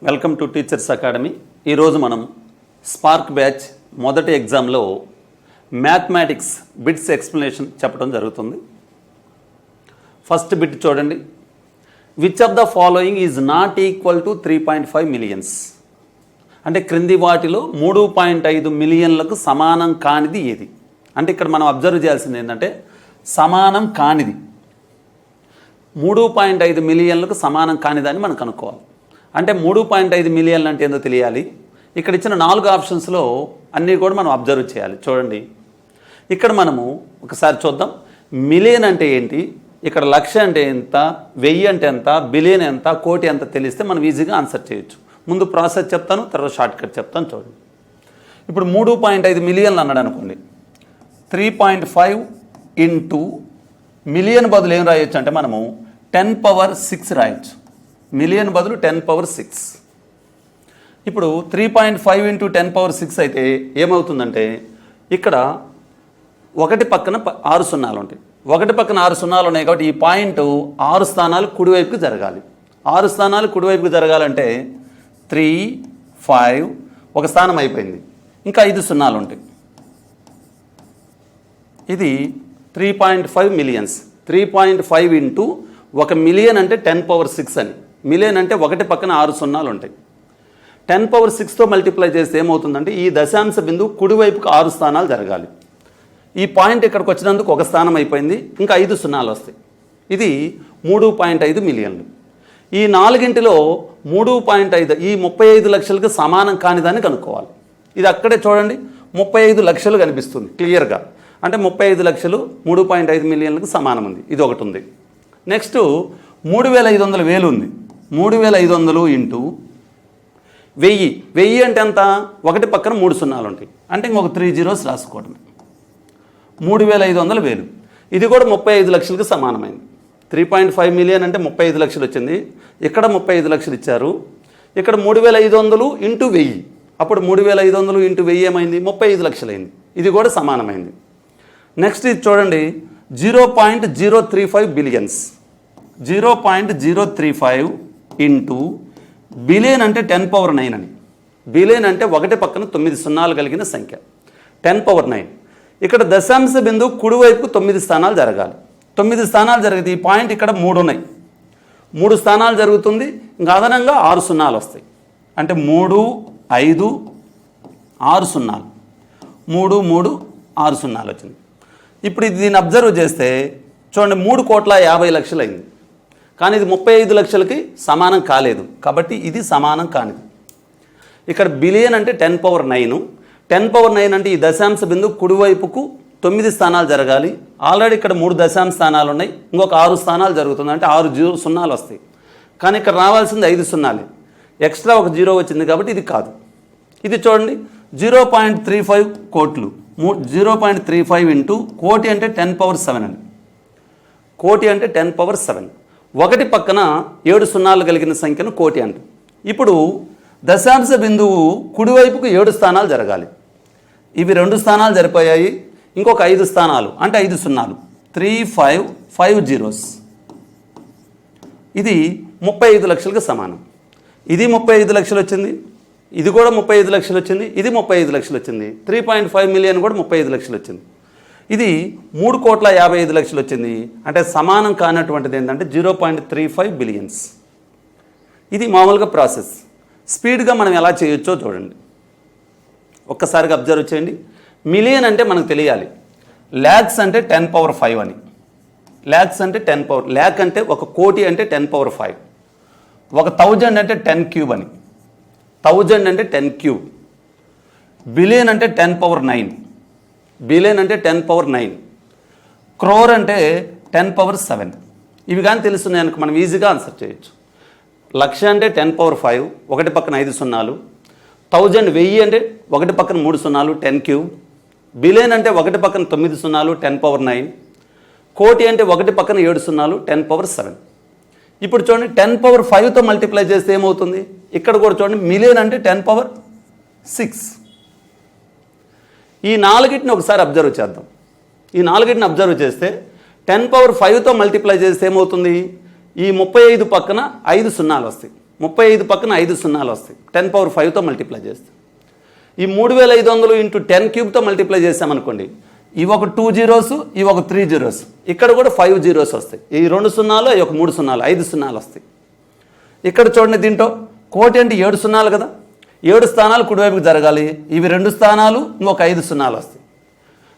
Welcome to teachers academy. ఈరోజు మనం spark batch మొదటి ఎగ్జామ్లో మ్యాథమెటిక్స్ బిట్స్ ఎక్స్ప్లెనేషన్ చెప్పడం జరుగుతుంది. ఫస్ట్ బిట్ చూడండి. Which of the following is not equal to 3.5 millions. అంటే క్రింది వాటిలో 3.5 మిలియన్లకు సమానం కానిది ఏది? అంటే ఇక్కడ మనం అబ్జర్వ్ చేయాల్సింది ఏంటంటే సమానం కానిది 3.5 మిలియన్లకు సమానం కానిదని మనం కనుక్కోవాలి. అంటే 3.5 మిలియన్లు అంటే ఏందో తెలియాలి. ఇక్కడ ఇచ్చిన 4 ఆప్షన్స్లో అన్నీ కూడా మనం అబ్జర్వ్ చేయాలి. చూడండి, ఇక్కడ మనము ఒకసారి చూద్దాం. మిలియన్ అంటే ఏంటి, ఇక్కడ లక్ష అంటే ఎంత, 1000 అంటే ఎంత, బిలియన్ ఎంత, కోటి ఎంత తెలిస్తే మనం ఈజీగా ఆన్సర్ చేయొచ్చు. ముందు ప్రాసెస్ చెప్తాను, తర్వాత షార్ట్ కట్ చెప్తాను. చూడండి, ఇప్పుడు 3.5 మిలియన్లు అన్నాడు అనుకోండి. 3.5 ఇంటూ మిలియన్ బదులు ఏం రాయొచ్చు అంటే మనము 10⁻6 రాయొచ్చు. మిలియన్ బదులు 10⁻6. ఇప్పుడు 3.5 ఇంటూ 10⁻6 అయితే ఏమవుతుందంటే ఇక్కడ ఒకటి పక్కన 6 సున్నాలు ఉంటాయి. ఒకటి పక్కన 6 సున్నాలు ఉన్నాయి కాబట్టి ఈ పాయింట్ 6 స్థానాలు కుడివైపుకి జరగాలి. 6 స్థానాలు కుడివైపుకి జరగాలంటే 3, 5 ఒక స్థానం అయిపోయింది, ఇంకా 5 సున్నాలు ఉంటాయి. ఇది 3.5 మిలియన్స్. 3.5 ఇంటూ 1 మిలియన్ అంటే 10⁻6 అని. మిలియన్ అంటే ఒకటి పక్కన 6 సున్నాలు ఉంటాయి. 10⁻6తో మల్టిప్లై చేస్తే ఏమవుతుందంటే ఈ దశాంశ బిందువు కుడివైపుకి 6 స్థానాలు జరగాలి. ఈ పాయింట్ ఇక్కడికి వచ్చినందుకు ఒక స్థానం అయిపోయింది, ఇంకా 5 సున్నాలు వస్తాయి. ఇది 3.5 మిలియన్లు. ఈ 4గింటిలో 3.5 ఈ 35 లక్షలకు సమానం కానిదాన్ని కనుక్కోవాలి. ఇది అక్కడే చూడండి, 35 లక్షలు కనిపిస్తుంది క్లియర్గా. అంటే 35 లక్షలు 3.5 మిలియన్లకు సమానం ఉంది. ఇది ఒకటి ఉంది. నెక్స్ట్ 3,500 ఉంది. 3,500 ఇంటూ 1000 అంటే ఎంత, ఒకటి పక్కన 3 సున్నాలు ఉంటాయి, అంటే ఇంకొక 3 zeros రాసుకోవడం. 3,500 ఇది కూడా 35 లక్షలకు సమానమైంది. 3.5 మిలియన్ అంటే 35 లక్షలు వచ్చింది. ఇక్కడ 35 లక్షలు ఇచ్చారు. ఇక్కడ 3,500 ఇంటూ 1000, అప్పుడు 3,500 ఇంటూ 1000 ఏమైంది, 35 లక్షలు అయింది. ఇది కూడా సమానమైంది. నెక్స్ట్ ఇది చూడండి, 0.035 బిలియన్స్. 0.035 ఇంటూ బిలియన్ అంటే 10⁻9 అని. బిలియన్ అంటే ఒకటి పక్కన 9 సున్నాలు కలిగిన సంఖ్య, 10⁻9. ఇక్కడ దశాంశ బిందువు కుడివైపుకు 9 స్థానాలు జరగాలి. 9 స్థానాలు జరిగితే ఈ పాయింట్ ఇక్కడ 3 ఉన్నాయి, 3 స్థానాలు జరుగుతుంది. ఇంకా అదనంగా 6 సున్నాలు వస్తాయి. అంటే 3, 5, 6 సున్నాలు, 3, 3, 6 సున్నాలు వచ్చింది. ఇప్పుడు దీన్ని అబ్జర్వ్ చేస్తే చూడండి, 3,50,00,000 అయింది. కానీ ఇది 35 లక్షలకి సమానం కాలేదు, కాబట్టి ఇది సమానం కానిది. ఇక్కడ బిలియన్ అంటే 10⁻9. 10⁻9 అంటే ఈ దశాంశ బిందువు కుడివైపుకు 9 స్థానాలు జరగాలి. ఆల్రెడీ ఇక్కడ 3 దశాంశ స్థానాలు ఉన్నాయి, ఇంకొక 6 స్థానాలు జరుగుతుంది, అంటే 6 సున్నాలు వస్తాయి. కానీ ఇక్కడ రావాల్సింది 5 సున్నాలే, ఎక్స్ట్రా ఒక 0 వచ్చింది కాబట్టి ఇది కాదు. ఇది చూడండి, 0.35 కోట్లు. 0.35 ఇంటూ కోటి అంటే 10⁻7 అని. కోటి అంటే 10⁻7. ఒకటి పక్కన 7 సున్నాలు కలిగిన సంఖ్యను కోటి అంట. ఇప్పుడు దశాంశ బిందువు కుడివైపుకు 7 స్థానాలు జరగాలి. ఇవి 2 స్థానాలు జరిపోయాయి, ఇంకొక 5 స్థానాలు అంటే 5 సున్నాలు, 3, 5, 5 zeros. ఇది 35 లక్షలకు సమానం. ఇది 35 లక్షలు వచ్చింది, ఇది కూడా 35 లక్షలు వచ్చింది, ఇది 35 లక్షలు వచ్చింది. 3.5 మిలియన్ కూడా 35 లక్షలు వచ్చింది. ఇది 3,55,00,000 వచ్చింది. అంటే సమానం కానటువంటిది ఏంటంటే 0.35 బిలియన్స్. ఇది మామూలుగా ప్రాసెస్. స్పీడ్గా మనం ఎలా చేయొచ్చో చూడండి, ఒక్కసారిగా అబ్జర్వ్ చేయండి. మిలియన్ అంటే మనకు తెలియాలి, ల్యాక్స్ అంటే 10⁻5 అని. ల్యాక్స్ అంటే 10 ల్యాక్ అంటే ఒక కోటి అంటే 10⁻5. ఒక 1000 అంటే 10 క్యూబ్ అని. 1000 అంటే 10 క్యూబ్. బిలియన్ అంటే 10⁻9. బిలియన్ అంటే 10⁻9. క్రోర్ అంటే 10⁻7. ఇవి కానీ తెలుస్తున్నాయి అనుకో మనం ఈజీగా ఆన్సర్ చేయొచ్చు. లక్ష అంటే 10⁻5, ఒకటి పక్కన 5 సున్నాలు. 1000 అంటే ఒకటి పక్కన 3 సున్నాలు, 10 క్యూబ్. బిలియన్ అంటే ఒకటి పక్కన 9 సున్నాలు, 10⁻9. కోటి అంటే ఒకటి పక్కన 7 సున్నాలు, 10⁻7. ఇప్పుడు చూడండి, 10⁻5తో మల్టిప్లై చేస్తే ఏమవుతుంది, ఇక్కడ కూడా చూడండి, మిలియన్ అంటే 10⁻6. ఈ 4గిటిని ఒకసారి అబ్జర్వ్ చేద్దాం. ఈ 4గిటిని అబ్జర్వ్ చేస్తే 10⁻5తో మల్టిప్లై చేస్తే ఏమవుతుంది, ఈ 35 పక్కన 5 సున్నాలు వస్తాయి. 35 పక్కన 5 సున్నాలు వస్తాయి. 10 పవర్ 5తో మల్టిప్లై చేస్తాం. ఈ 3500 ఇంటూ 10 క్యూబ్తో మల్టిప్లై చేసామనుకోండి, ఇవి ఒక 2 జీరోస్, ఇవి ఒక 3 జీరోస్, ఇక్కడ కూడా 5 జీరోస్ వస్తాయి. ఈ 2 సున్నాలు, ఈ ఒక 3 సున్నాలు, 5 సున్నాలు వస్తాయి. ఇక్కడ చూడండి, దీంట్లో కోటి అంటే 7 సున్నాలు కదా, 7 స్థానాలు కుడివైపుకి జరగాలి. ఇవి 2 స్థానాలు, ఇంకొక 5 సున్నాలు వస్తాయి.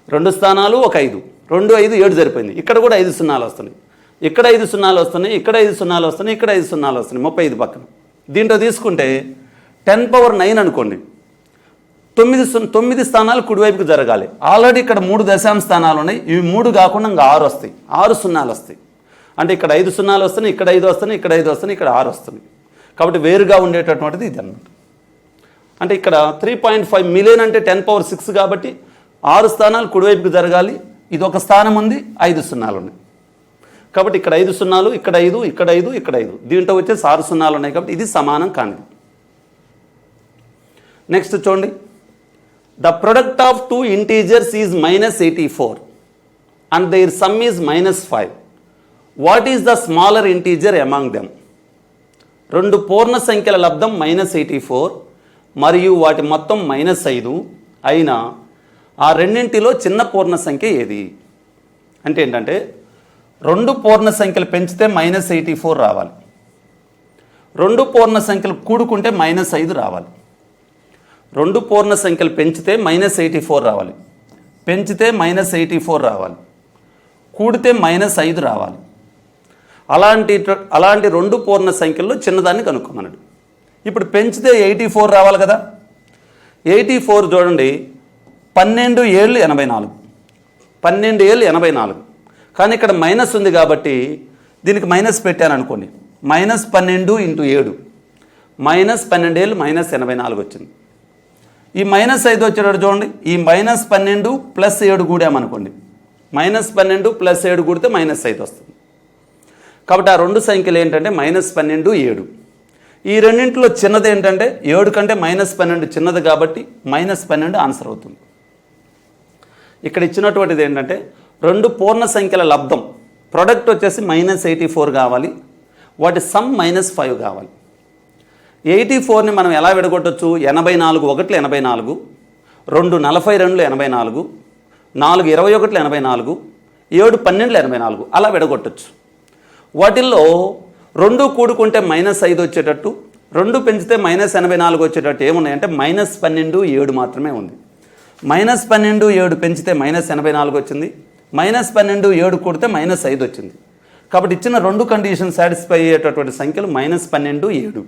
2 స్థానాలు, ఒక 5, 2, 5, 7 సరిపోయింది. ఇక్కడ కూడా 5 సున్నాలు వస్తున్నాయి, ఇక్కడ 5 సున్నాలు వస్తున్నాయి, ఇక్కడ 5 సున్నాలు వస్తున్నాయి, ఇక్కడ 5 సున్నాలు వస్తున్నాయి, 35 పక్కన. దీంట్లో తీసుకుంటే 10 పవర్ 9 అనుకోండి, 9 స్థానాలు కుడివైపుకి జరగాలి. ఆల్రెడీ ఇక్కడ 3 దశాంశ స్థానాలు ఉన్నాయి, ఇవి 3 కాకుండా ఇంకా 6 వస్తాయి, 6 సున్నాలు వస్తాయి. అంటే ఇక్కడ 5 సున్నాలు వస్తున్నాయి, ఇక్కడ 5 వస్తున్నాయి, ఇక్కడ 5 వస్తున్నాయి, ఇక్కడ 6 వస్తున్నాయి. కాబట్టి వేరుగా ఉండేటటువంటిది ఇది అన్నమాట. అంటే ఇక్కడ 3.5 మిలియన్ అంటే 10 పవర్ 6 కాబట్టి 6 స్థానాలు కుడివైపుకి జరగాలి. ఇది ఒక స్థానం ఉంది, 5 సున్నాలు ఉన్నాయి. కాబట్టి ఇక్కడ 5 సున్నాలు, ఇక్కడ 5, ఇక్కడ 5, ఇక్కడ 5, దీంట్లో వచ్చేసి 6 సున్నాలు ఉన్నాయి. కాబట్టి ఇది సమానం కానిది. నెక్స్ట్ చూడండి, the product of 2 integers is -84 and their sum is -5. What is the smaller integer among them? 2 పూర్ణ సంఖ్యల లబ్ధం -84 మరియు వాటి మొత్తం -5 అయినా ఆ రెండింటిలో చిన్న పూర్ణ సంఖ్య ఏది? అంటే ఏంటంటే 2 పూర్ణ సంఖ్యలు పెంచితే -84 రావాలి, 2 పూర్ణ సంఖ్యలు కూడుకుంటే -5 రావాలి. 2 పూర్ణ సంఖ్యలు పెంచితే -84 రావాలి, పెంచితే -84 రావాలి, కూడితే -5 రావాలి. అలాంటి 2 పూర్ణ సంఖ్యల్లో చిన్నదాన్ని కనుక్కోమన్నాడు. ఇప్పుడు పెంచితే 84 రావాలి కదా. 84 చూడండి, 12 7 84, 12 7 84. కానీ ఇక్కడ మైనస్ ఉంది కాబట్టి దీనికి మైనస్ పెట్టాను అనుకోండి, -12 ఇంటూ 7, -12 7 -84 వచ్చింది. ఈ -5 వచ్చేటప్పుడు చూడండి, ఈ -12 + 7 కూడామనుకోండి, -12 + 7 కూడితే -5 వస్తుంది. కాబట్టి ఆ 2 సంఖ్యలు ఏంటంటే -12 7. ఈ రెండింటిలో చిన్నది ఏంటంటే 7 కంటే -12 చిన్నది కాబట్టి -12 ఆన్సర్ అవుతుంది. ఇక్కడ ఇచ్చినటువంటిది ఏంటంటే 2 పూర్ణ సంఖ్యల లబ్ధం ప్రొడక్ట్ వచ్చేసి -84 కావాలి, వాటి సమ్ -5 కావాలి. 84ని మనం ఎలా విడగొట్టచ్చు? 84 1 84, 2 42 84, 4 21 84, 7 12 84 అలా విడగొట్టచ్చు. వాటిల్లో 2 కూడుకుంటే -5 వచ్చేటట్టు, 2 పెంచితే -84 వచ్చేటట్టు ఏమున్నాయంటే -12 7 మాత్రమే ఉంది. -12 7 పెంచితే -84 వచ్చింది, -12 7 కూడితే -5 వచ్చింది. కాబట్టి ఇచ్చిన 2 కండిషన్ సాటిస్ఫై అయ్యేటటువంటి సంఖ్యలు -12 7.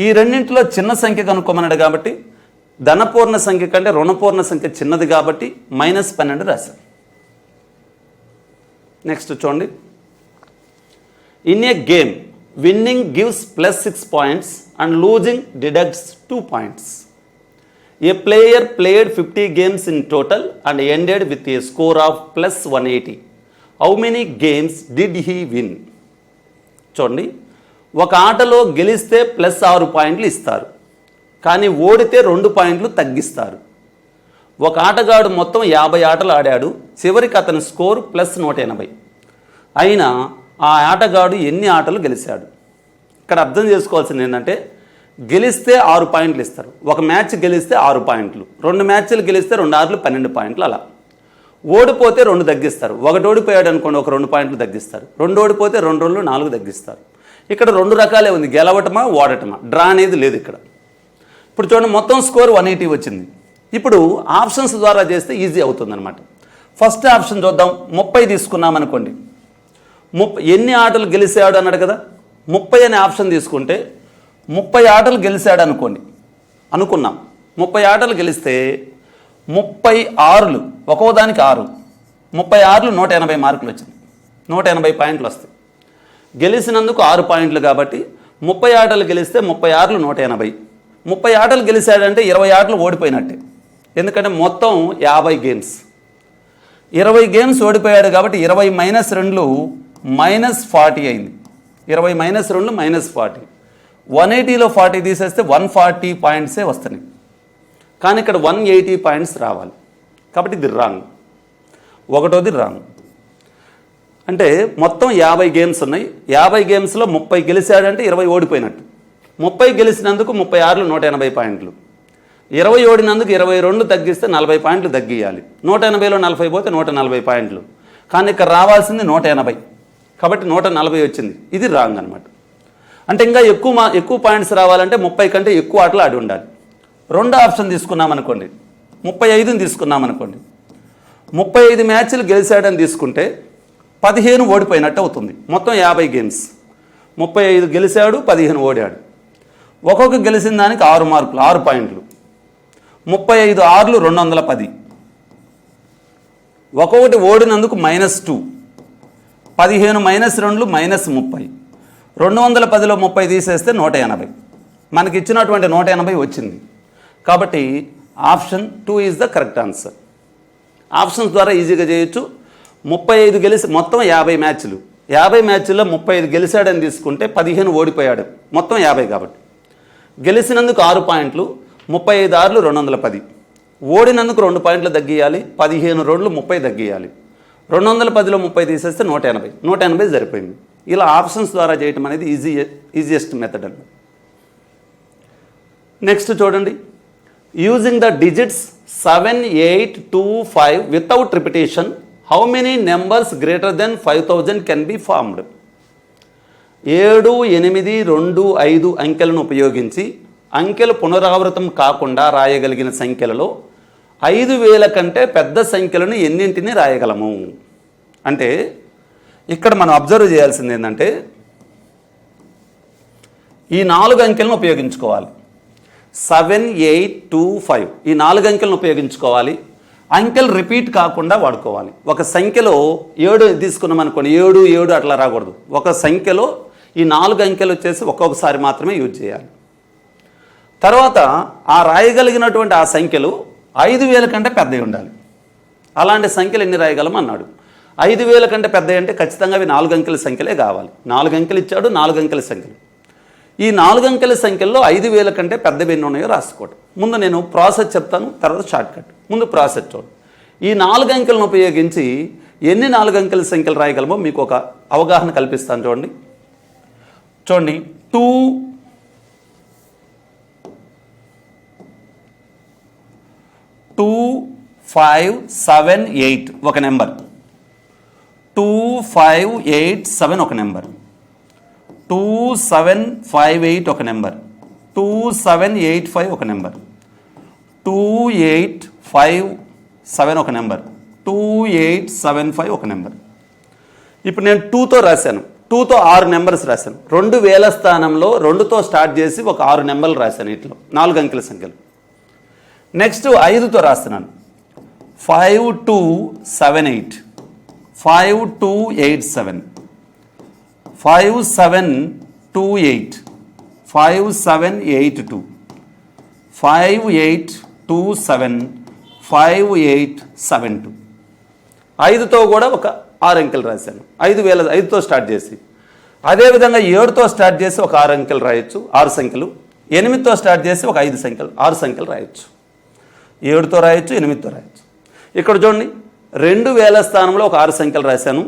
ఈ రెండింటిలో చిన్న సంఖ్య కనుక్కోమన్నాడు కాబట్టి ధనపూర్ణ సంఖ్య కంటే రుణపూర్ణ సంఖ్య చిన్నది కాబట్టి -12 రాశారు. నెక్స్ట్ చూడండి, in a game winning gives +6 points and losing deducts 2 points. A player played 50 games in total and ended with a score of +180. How many games did he win? చూడండి, ఒక ఆటలో గెలిస్తే +6 పాయింట్లు ఇస్తారు, కానీ ఓడితే 2 పాయింట్లు తగ్గిస్తారు. ఒక ఆటగాడు మొత్తం 50 ఆటలు ఆడాడు, చివరికి అతని స్కోర్ +180. అయినా ఆ ఆటగాడు ఎన్ని ఆటలు గెలిచాడు? ఇక్కడ అర్థం చేసుకోవాల్సింది ఏంటంటే గెలిస్తే 6 పాయింట్లు ఇస్తారు, ఒక మ్యాచ్ గెలిస్తే 6 పాయింట్లు, 2 మ్యాచ్లు గెలిస్తే 2 ఆటలు 12 పాయింట్లు. అలా ఓడిపోతే 2 తగ్గిస్తారు, 1 ఓడిపోయాడు అనుకోండి ఒక 2 పాయింట్లు తగ్గిస్తారు, 2 ఓడిపోతే 2 2 4 తగ్గిస్తారు. ఇక్కడ 2 రకాలే ఉంది, గెలవటమా ఓడటమా, డ్రా అనేది లేదు ఇక్కడ. ఇప్పుడు చూడండి, మొత్తం స్కోర్ 180 వచ్చింది. ఇప్పుడు ఆప్షన్స్ ద్వారా చేస్తే ఈజీ అవుతుందన్నమాట. ఫస్ట్ ఆప్షన్ చూద్దాం, 30 తీసుకున్నాం అనుకోండి, ఎన్ని ఆటలు గెలిచాడు అన్నాడు కదా, 30 అనే ఆప్షన్ తీసుకుంటే 30 ఆటలు గెలిచాడు అనుకున్నాం. 30 ఆటలు గెలిస్తే 36 ఒక్కోదానికి 6, 36 180 మార్కులు వచ్చింది, 180 పాయింట్లు వస్తాయి. గెలిచినందుకు 6 పాయింట్లు కాబట్టి 30 ఆటలు గెలిస్తే 36 180. 30 ఆటలు గెలిచాడంటే 20 ఆటలు ఓడిపోయినట్టే, ఎందుకంటే మొత్తం 50 గేమ్స్, 20 గేమ్స్ ఓడిపోయాడు కాబట్టి 20 - 2 -40 అయింది. 20 - 2 -40. 180లో 40 తీసేస్తే 140 పాయింట్సే వస్తున్నాయి, కానీ ఇక్కడ 180 పాయింట్స్ రావాలి. కాబట్టి ఇది రాంగ్. ఒకటోది రాంగ్. అంటే మొత్తం 50 గేమ్స్ ఉన్నాయి, 50 గేమ్స్లో 30 గెలిచాడంటే 20 ఓడిపోయినట్టు. 30 గెలిచినందుకు 36 180 పాయింట్లు, 20 ఓడినందుకు 22 తగ్గిస్తే 40 పాయింట్లు తగ్గియాలి. 180లో 40 పోతే 140 పాయింట్లు, కానీ ఇక్కడ రావాల్సింది 180, కాబట్టి 140 వచ్చింది. ఇది రాంగ్ అనమాట. అంటే ఇంకా ఎక్కువ పాయింట్స్ రావాలంటే 30 కంటే ఎక్కువ ఆటలు ఆడి ఉండాలి. రెండో ఆప్షన్ తీసుకున్నామనుకోండి, 35ని తీసుకున్నామనుకోండి, 35 మ్యాచ్లు గెలిచాడని తీసుకుంటే 15 ఓడిపోయినట్టు అవుతుంది. మొత్తం 50 గేమ్స్, 35 గెలిచాడు, 15 ఓడాడు. ఒక్కొక్క గెలిచిన దానికి 6 మార్కులు, 6 పాయింట్లు. 35 6లు 210, ఒక్కొక్కటి ఓడినందుకు -2, 15 -2 -30, 210లో 30 తీసేస్తే 180. మనకి ఇచ్చినటువంటి 180 వచ్చింది. కాబట్టి option 2 is the correct answer. Options ద్వారా ఈజీగా చేయొచ్చు. 35 గెలిచి మొత్తం 50 మ్యాచ్లు, 50 మ్యాచ్ల్లో 35 గెలిచాడని తీసుకుంటే 15 ఓడిపోయాడు, మొత్తం 50 కాబట్టి గెలిచినందుకు 6 పాయింట్లు, 35 6లు 210, ఓడినందుకు 2 పాయింట్లు తగ్గియాలి, 15 2లు 30 తగ్గియాలి. 210లో 30 తీసేస్తే 180, 180 సరిపోయింది. ఇలా ఆప్షన్స్ ద్వారా చేయటం అనేది ఈజియెస్ట్ మెథడ్ అండి. నెక్స్ట్ చూడండి, using the digits 7, 8, 2, 5 without repetition how many numbers greater than 5000 can be formed. 7, 8, 2, 5 అంకెలను ఉపయోగించి అంకెలు పునరావృతం కాకుండా రాయగలిగిన సంఖ్యలలో 5000 కంటే పెద్ద సంఖ్యలను ఎన్నింటిని రాయగలము. అంటే ఇక్కడ మనం అబ్జర్వ్ చేయాల్సింది ఏంటంటే ఈ 4 అంకెలను ఉపయోగించుకోవాలి. 7, 8, 2, 5 ఈ 4 అంకెలను ఉపయోగించుకోవాలి. అంకెలు రిపీట్ కాకుండా వాడుకోవాలి. ఒక సంఖ్యలో 7 తీసుకున్నాం అనుకోండి, 7, 7 అట్లా రాకూడదు. ఒక సంఖ్యలో ఈ 4 అంకెలు వచ్చేసి ఒక్కొక్కసారి మాత్రమే యూజ్ చేయాలి. తర్వాత ఆ రాయగలిగినటువంటి ఆ సంఖ్యలు 5000 కంటే పెద్దవి ఉండాలి. అలాంటి సంఖ్యలు ఎన్ని రాయగలం అన్నాడు. 5000 కంటే పెద్దవి అంటే ఖచ్చితంగా అవి 4 అంకెల సంఖ్యలే కావాలి. 4 అంకెలు ఇచ్చాడు, 4 అంకెల సంఖ్యలు. ఈ 4 అంకెల సంఖ్యల్లో 5000 కంటే పెద్దవి ఎన్ని ఉన్నాయో రాసుకోవడం. ముందు నేను ప్రాసెస్ చెప్తాను, తర్వాత షార్ట్ కట్. ముందు ప్రాసెస్ చూడండి. ఈ 4 అంకెలను ఉపయోగించి ఎన్ని 4 అంకెల సంఖ్యలు రాయగలమో మీకు ఒక అవగాహన కల్పిస్తాను. చూడండి 2, 2, 5, 7, 8 ఒక నెంబర్, 2, 5, 8, 7 ఒక నెంబర్, 2, 7, 5, 8 ఒక నెంబర్, 2, 7, 8, 5 ఒక నెంబర్, 2, 8, 5, 7 ఒక నెంబర్, 2, 8, 7, 5 ఒక నెంబర్. ఇప్పుడు నేను 2తో రాశాను, 2తో 6 నెంబర్స్ రాశాను. 2000 స్థానంలో 2తో స్టార్ట్ చేసి ఒక 6 నెంబర్లు రాశాను. ఇట్లా 4 అంకెల సంఖ్యలు. నెక్స్ట్ 5తో రాస్తున్నాను. 5, 2, 7, 8, 5, 2, 8, 7, 5, 7, 2, 8, 5, 7, 8, 2, 5, 8, 2, 7, 5, 8, 7, 2. 5తో కూడా ఒక 6 అంకెలు రాశాను. 5తో స్టార్ట్ చేసి, అదేవిధంగా 7తో స్టార్ట్ చేసి ఒక 6 అంకెలు రాయొచ్చు, 6 సంఖ్యలు. 8తో స్టార్ట్ చేసి ఒక 5 సంఖ్యలు, 6 సంఖ్యలు రాయొచ్చు. 7తో రాయొచ్చు, 8తో రాయొచ్చు. ఇక్కడ చూడండి, 2000 స్థానంలో ఒక 6 సంఖ్యలు రాశాను,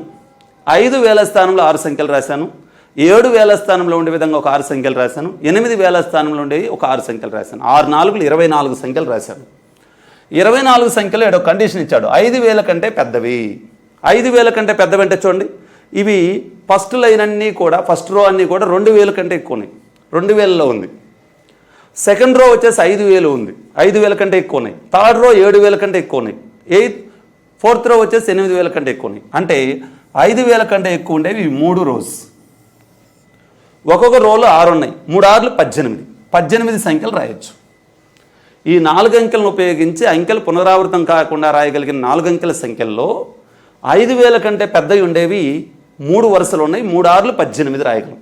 5000 స్థానంలో 6 సంఖ్యలు రాశాను, 7000 స్థానంలో ఉండే విధంగా ఒక 6 సంఖ్యలు రాశాను, 8000 స్థానంలో ఉండేవి ఒక 6 సంఖ్యలు రాశాను. 6 4లు 24 సంఖ్యలు రాశాను. 24 సంఖ్యలు ఏడో కండిషన్ ఇచ్చాడు, 5000 కంటే పెద్దవి. 5000 కంటే పెద్దవి అంటే చూడండి, ఇవి ఫస్ట్ లైన్ అన్నీ కూడా, ఫస్ట్ రో అన్నీ కూడా 2000 కంటే ఎక్కువ ఉన్నాయి. 2000లో ఉంది. సెకండ్ రో వచ్చేసి 5000 ఉంది, 5000 కంటే ఎక్కువ ఉన్నాయి. థర్డ్ రో 7000 కంటే ఎక్కువ ఉన్నాయి. ఫోర్త్ రో వచ్చేసి 8000 కంటే ఎక్కువ ఉన్నాయి. అంటే 5000 కంటే ఎక్కువ ఉండేవి 3 రోస్. ఒక్కొక్క రోలో 6 ఉన్నాయి, 3 6లు 18, 18 సంఖ్యలు రాయొచ్చు. ఈ 4 అంకెలను ఉపయోగించి అంకెలు పునరావృతం కాకుండా రాయగలిగిన 4 అంకెల సంఖ్యల్లో 5000 కంటే పెద్దవి ఉండేవి 3 వరుసలు ఉన్నాయి, 3 6లు 18 రాయగలం.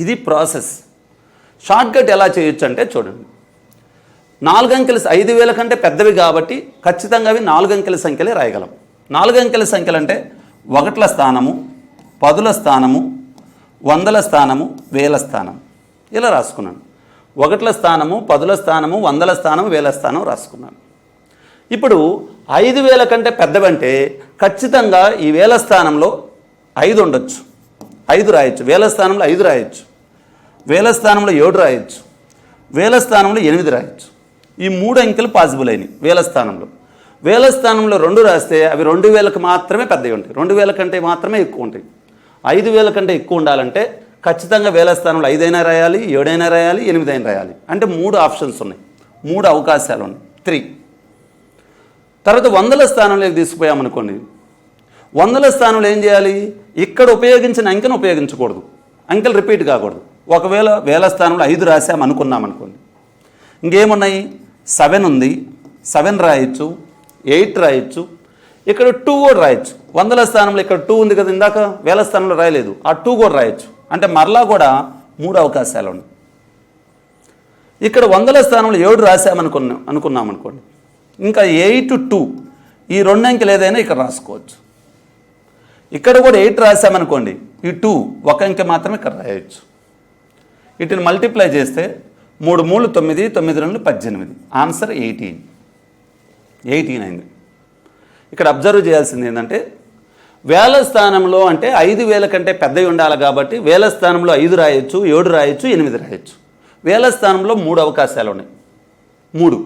ఇది ప్రాసెస్. షార్ట్ కట్ ఎలా చేయొచ్చు అంటే చూడండి, 4 అంకెల 5000 కంటే పెద్దవి కాబట్టి ఖచ్చితంగా అవి 4 అంకెల సంఖ్యలే రాయగలం. 4 అంకెల సంఖ్యలు అంటే 1ల స్థానము, 10ల స్థానము, 100ల స్థానము, 1000ల స్థానం ఇలా రాసుకున్నాను. 1ల స్థానము, 10ల స్థానము, 100ల స్థానం, 1000ల స్థానం రాసుకున్నాను. ఇప్పుడు 5000 కంటే పెద్దవంటే ఖచ్చితంగా ఈ 1000ల స్థానంలో 5 ఉండొచ్చు, 5 రాయొచ్చు. 1000ల స్థానంలో 5 రాయొచ్చు. వేల స్థానంలో 7 రాయొచ్చు, వేల స్థానంలో 8 రాయొచ్చు. ఈ 3 అంకెలు పాసిబుల్ అయినాయి వేల స్థానంలో. వేల స్థానంలో 2 రాస్తే అవి 2000కి మాత్రమే పెద్దవి ఉంటాయి, 2000 కంటే మాత్రమే ఎక్కువ ఉంటాయి. 5000 కంటే ఎక్కువ ఉండాలంటే ఖచ్చితంగా వేల స్థానంలో 5 అయినా రాయాలి, 7 అయినా రాయాలి, 8 అయినా రాయాలి. అంటే 3 ఆప్షన్స్ ఉన్నాయి, 3 అవకాశాలు ఉన్నాయి, 3. తర్వాత వందల స్థానంలోకి తీసుకుపోయామనుకోండి, వందల స్థానంలో ఏం చేయాలి? ఇక్కడ ఉపయోగించిన అంకెను ఉపయోగించకూడదు, అంకెలు రిపీట్ కాకూడదు. ఒకవేళ వేల స్థానంలో 5 రాసామనుకున్నాం అనుకోండి, ఇంకేమున్నాయి? 7 ఉంది, 7 రాయొచ్చు, 8 రాయొచ్చు, ఇక్కడ 2 కూడా రాయొచ్చు. వందల స్థానంలో ఇక్కడ 2 ఉంది కదా, ఇందాక వేల స్థానంలో రాయలేదు, ఆ 2 కూడా రాయొచ్చు. అంటే మరలా కూడా 3 అవకాశాలు ఉన్నాయి. ఇక్కడ వందల స్థానంలో 7 అనుకున్నాం అనుకోండి, ఇంకా 8, 2 ఈ 2 అంకెలు ఏదైనా ఇక్కడ రాసుకోవచ్చు. ఇక్కడ కూడా 8 రాసామనుకోండి, ఈ 2 ఒక అంకె మాత్రమే ఇక్కడ రాయొచ్చు. వీటిని మల్టిప్లై చేస్తే 3 3 9, 9 2 18, ఆన్సర్ 18 అయింది. ఇక్కడ అబ్జర్వ్ చేయాల్సింది ఏంటంటే వేల స్థానంలో అంటే 5000 కంటే పెద్దవి ఉండాలి కాబట్టి వేల స్థానంలో 5 రాయొచ్చు, 7 రాయొచ్చు, 8 రాయొచ్చు. వేల స్థానంలో 3 అవకాశాలు ఉన్నాయి, 3.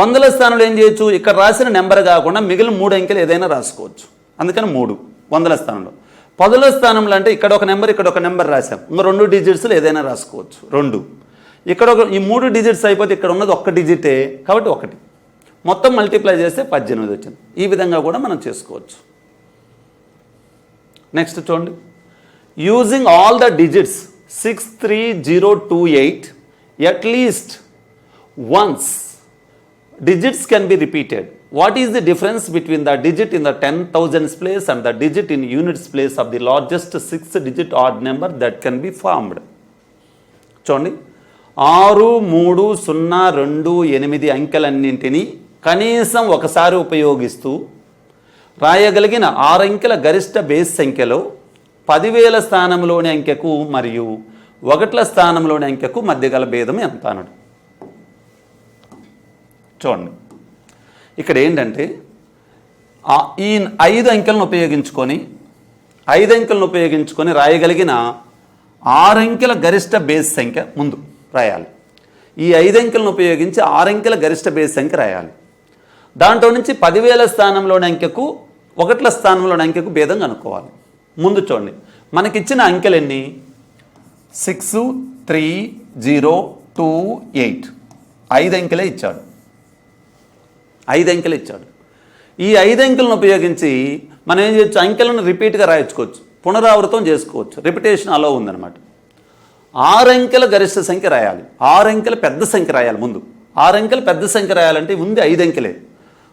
వందల స్థానంలో ఏం చేయొచ్చు? ఇక్కడ రాసిన నెంబర్ కాకుండా మిగిలిన 3 అంకెలు ఏదైనా రాసుకోవచ్చు, అందుకని 3 వందల స్థానంలో. పదుల స్థానంలో అంటే ఇక్కడ ఒక నెంబర్, ఇక్కడ ఒక నెంబర్ రాసాం, ఇంకా 2 డిజిట్స్లో ఏదైనా రాసుకోవచ్చు, 2. ఇక్కడ ఈ 3 డిజిట్స్ అయిపోతే ఇక్కడ ఉన్నది 1 డిజిటే కాబట్టి 1. మొత్తం మల్టిప్లై చేస్తే 18 వచ్చింది. ఈ విధంగా కూడా మనం చేసుకోవచ్చు. నెక్స్ట్ చూడండి, using all the digits 63028 at least once digits can be repeated. What is the difference between the digit in the 10,000s place and the digit in units place of the largest 6-digit odd number that can be formed? చూడండి, 6 3 0 2 8 అంకెలన్నింటినీ కనీసం ఒకసారి ఉపయోగిస్తూ రాయగలిగిన 6 అంకెల గరిష్ట base సంఖ్యలో 10,000 స్థానంలోని అంకెకు మరియు 1ల స్థానంలోని అంకెకు మధ్య గల భేదం ఎంత అన్నాడు. చూడండి, ఇక్కడ ఏంటంటే ఈ 5 అంకెలను ఉపయోగించుకొని రాయగలిగిన 6 అంకెల గరిష్ట బేస్ సంఖ్య ముందు రాయాలి. ఈ 5 అంకెలను ఉపయోగించి 6 అంకెల గరిష్ట బేస్ సంఖ్య రాయాలి. దాంట్లో నుంచి 10,000 స్థానంలోని అంకెకు 1ల స్థానంలోని అంకెకు భేదం కనుక్కోవాలి. ముందు చూడండి, మనకిచ్చిన అంకెలు ఎన్ని? 6 3 0 2 8 5 అంకెలే ఇచ్చాడు, 5 అంకెలు ఇచ్చాడు. ఈ 5 అంకెలను ఉపయోగించి మనం ఏం చేయొచ్చు? అంకెలను రిపీట్గా రాయించుకోవచ్చు, పునరావృతం చేసుకోవచ్చు, రిపిటేషన్ అలో ఉందన్నమాట. 6 అంకెల గరిష్ట సంఖ్య రాయాలి, 6 అంకెల పెద్ద సంఖ్య రాయాలి. ముందు 6 అంకెల పెద్ద సంఖ్య రాయాలంటే ఉంది 5 అంకెలే,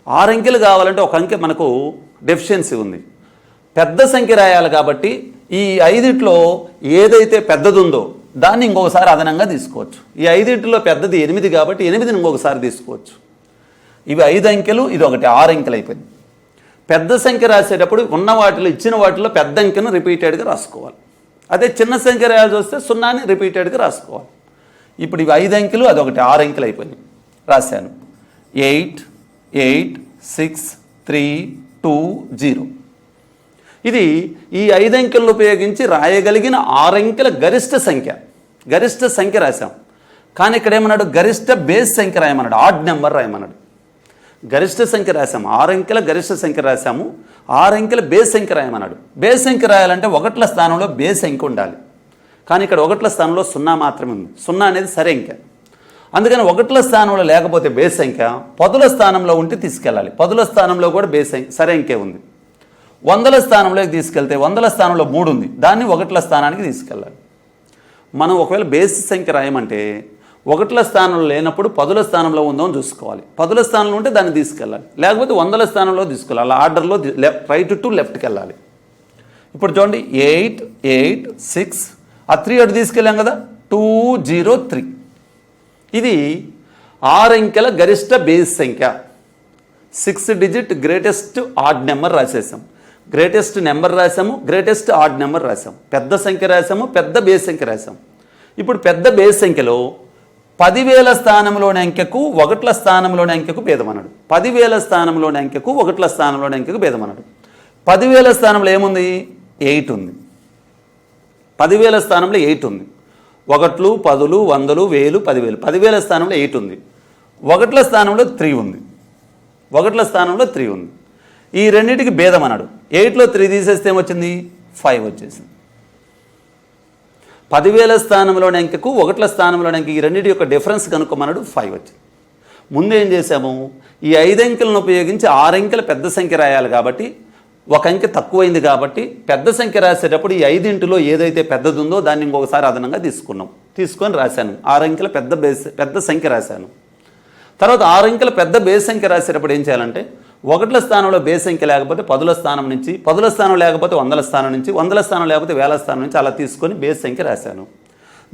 6 అంకెలు కావాలంటే ఒక అంకె మనకు డెఫిషియన్సీ ఉంది. పెద్ద సంఖ్య రాయాలి కాబట్టి ఈ 5లో ఏదైతే పెద్దది ఉందో దాన్ని ఇంకొకసారి అదనంగా తీసుకోవచ్చు. ఈ 5లో పెద్దది 8 కాబట్టి 8ని ఇంకొకసారి తీసుకోవచ్చు. ఇవి 5 అంకెలు, ఇది ఒకటి 6 అంకెలు అయిపోయింది. పెద్ద సంఖ్య రాసేటప్పుడు ఉన్న వాటిలో ఇచ్చిన వాటిలో పెద్ద అంకెను రిపీటెడ్గా రాసుకోవాలి. అదే చిన్న సంఖ్య రాయాల్సి వస్తే 0ని రిపీటెడ్గా రాసుకోవాలి. ఇప్పుడు ఇవి 5 అంకెలు, అదొకటి 6 అంకెలు అయిపోయింది. రాశాను 8 8 6 3 2 0. ఇది ఈ 5 అంకెలను ఉపయోగించి రాయగలిగిన 6 అంకెల గరిష్ట సంఖ్య రాశాం. కానీ ఇక్కడ ఏమన్నాడు? గరిష్ట బేస్ సంఖ్య రాయమన్నాడు, ఆడ్ నెంబర్ రాయమన్నాడు. గరిష్ట సంఖ్య రాసాము, 6 అంకెల గరిష్ట సంఖ్య రాసాము, 6 అంకెల బేస్ సంఖ్య రాయమన్నాడు. బేస్ సంఖ్య రాయాలంటే 1ల స్థానంలో బేస్ అంకె ఉండాలి. కానీ ఇక్కడ 1ల స్థానంలో 0 మాత్రమే ఉంది. 0 అనేది సరి అంకె, అందుకని 1ల స్థానంలో లేకపోతే బేస్ సంఖ్య 10ల స్థానంలో ఉంటే తీసుకెళ్ళాలి. 10ల స్థానంలో కూడా బేస్ సరి అంకె ఉంది. 100ల స్థానంలోకి తీసుకెళ్తే 100ల స్థానంలో 3 ఉంది, దాన్ని 1ల స్థానానికి తీసుకెళ్ళాలి. మనం ఒకవేళ బేస్ సంఖ్య రాయమంటే 1ల స్థానంలో లేనప్పుడు 10ల స్థానంలో ఉందో అని చూసుకోవాలి. 10ల స్థానంలో ఉంటే దాన్ని తీసుకెళ్ళాలి, లేకపోతే 100ల స్థానంలో తీసుకెళ్ళాలి. అలా ఆర్డర్లో రైట్ టు లెఫ్ట్కి వెళ్ళాలి. ఇప్పుడు చూడండి, 8 8 6 ఆ 3 అటు తీసుకెళ్ళాం కదా, 203. ఇది 6 అంకెల గరిష్ట బేస్ సంఖ్య. 6 డిజిట్ గ్రేటెస్ట్ ఆడ్ నెంబర్ రాసేసాం, గ్రేటెస్ట్ నెంబర్ రాసాము, గ్రేటెస్ట్ ఆడ్ నెంబర్ రాసాం, పెద్ద సంఖ్య రాసాము, పెద్ద బేస్ సంఖ్య రాసాం. ఇప్పుడు పెద్ద బేస్ సంఖ్యలో 10,000 స్థానంలోని అంకెకు 1ల స్థానంలోని అంకెకు భేదం అన్నాడు. 10,000 స్థానంలోని అంకెకు 1ల స్థానంలోని అంకెకు భేదం అన్నాడు. 10,000 స్థానంలో ఏముంది? 8 ఉంది. 10,000 స్థానంలో 8 ఉంది. ఒకట్లు, పదులు, వందలు, వేలు, 10,000. 10,000 స్థానంలో 8 ఉంది. ఒకట్ల స్థానంలో 3 ఉంది. ఒకట్ల స్థానంలో 3 ఉంది. ఈ రెండింటికి భేదం అన్నాడు. 8లో 3 తీసేస్తే ఏమొచ్చింది? 5 వచ్చేసింది. 10,000 స్థానంలోని అంకెకు ఒకట్ల స్థానంలోని అంకె ఈ రెండింటి యొక్క డిఫరెన్స్ కనుక్కోమన్నాడు. 5 వచ్చింది. ముందు ఏం చేసాము? ఈ 5 అంకెలను ఉపయోగించి 6 అంకెల పెద్ద సంఖ్య రాయాలి కాబట్టి ఒక అంకె తక్కువైంది కాబట్టి పెద్ద సంఖ్య రాసేటప్పుడు ఈ 5 ఏదైతే పెద్దది ఉందో దాన్ని ఇంకొకసారి అదనంగా తీసుకొని రాశాను. 6 అంకెల పెద్ద సంఖ్య రాశాను. తర్వాత 6 అంకెల పెద్ద బేస్ సంఖ్య రాసేటప్పుడు ఏం చేయాలంటే ఒకట్ల స్థానంలో బేస్ సంఖ్య లేకపోతే 10ల స్థానం నుంచి, 10ల స్థానం లేకపోతే 100ల స్థానం నుంచి, 100ల స్థానం లేకపోతే 1000ల స్థానం నుంచి అలా తీసుకొని బేస్ సంఖ్య రాశాను.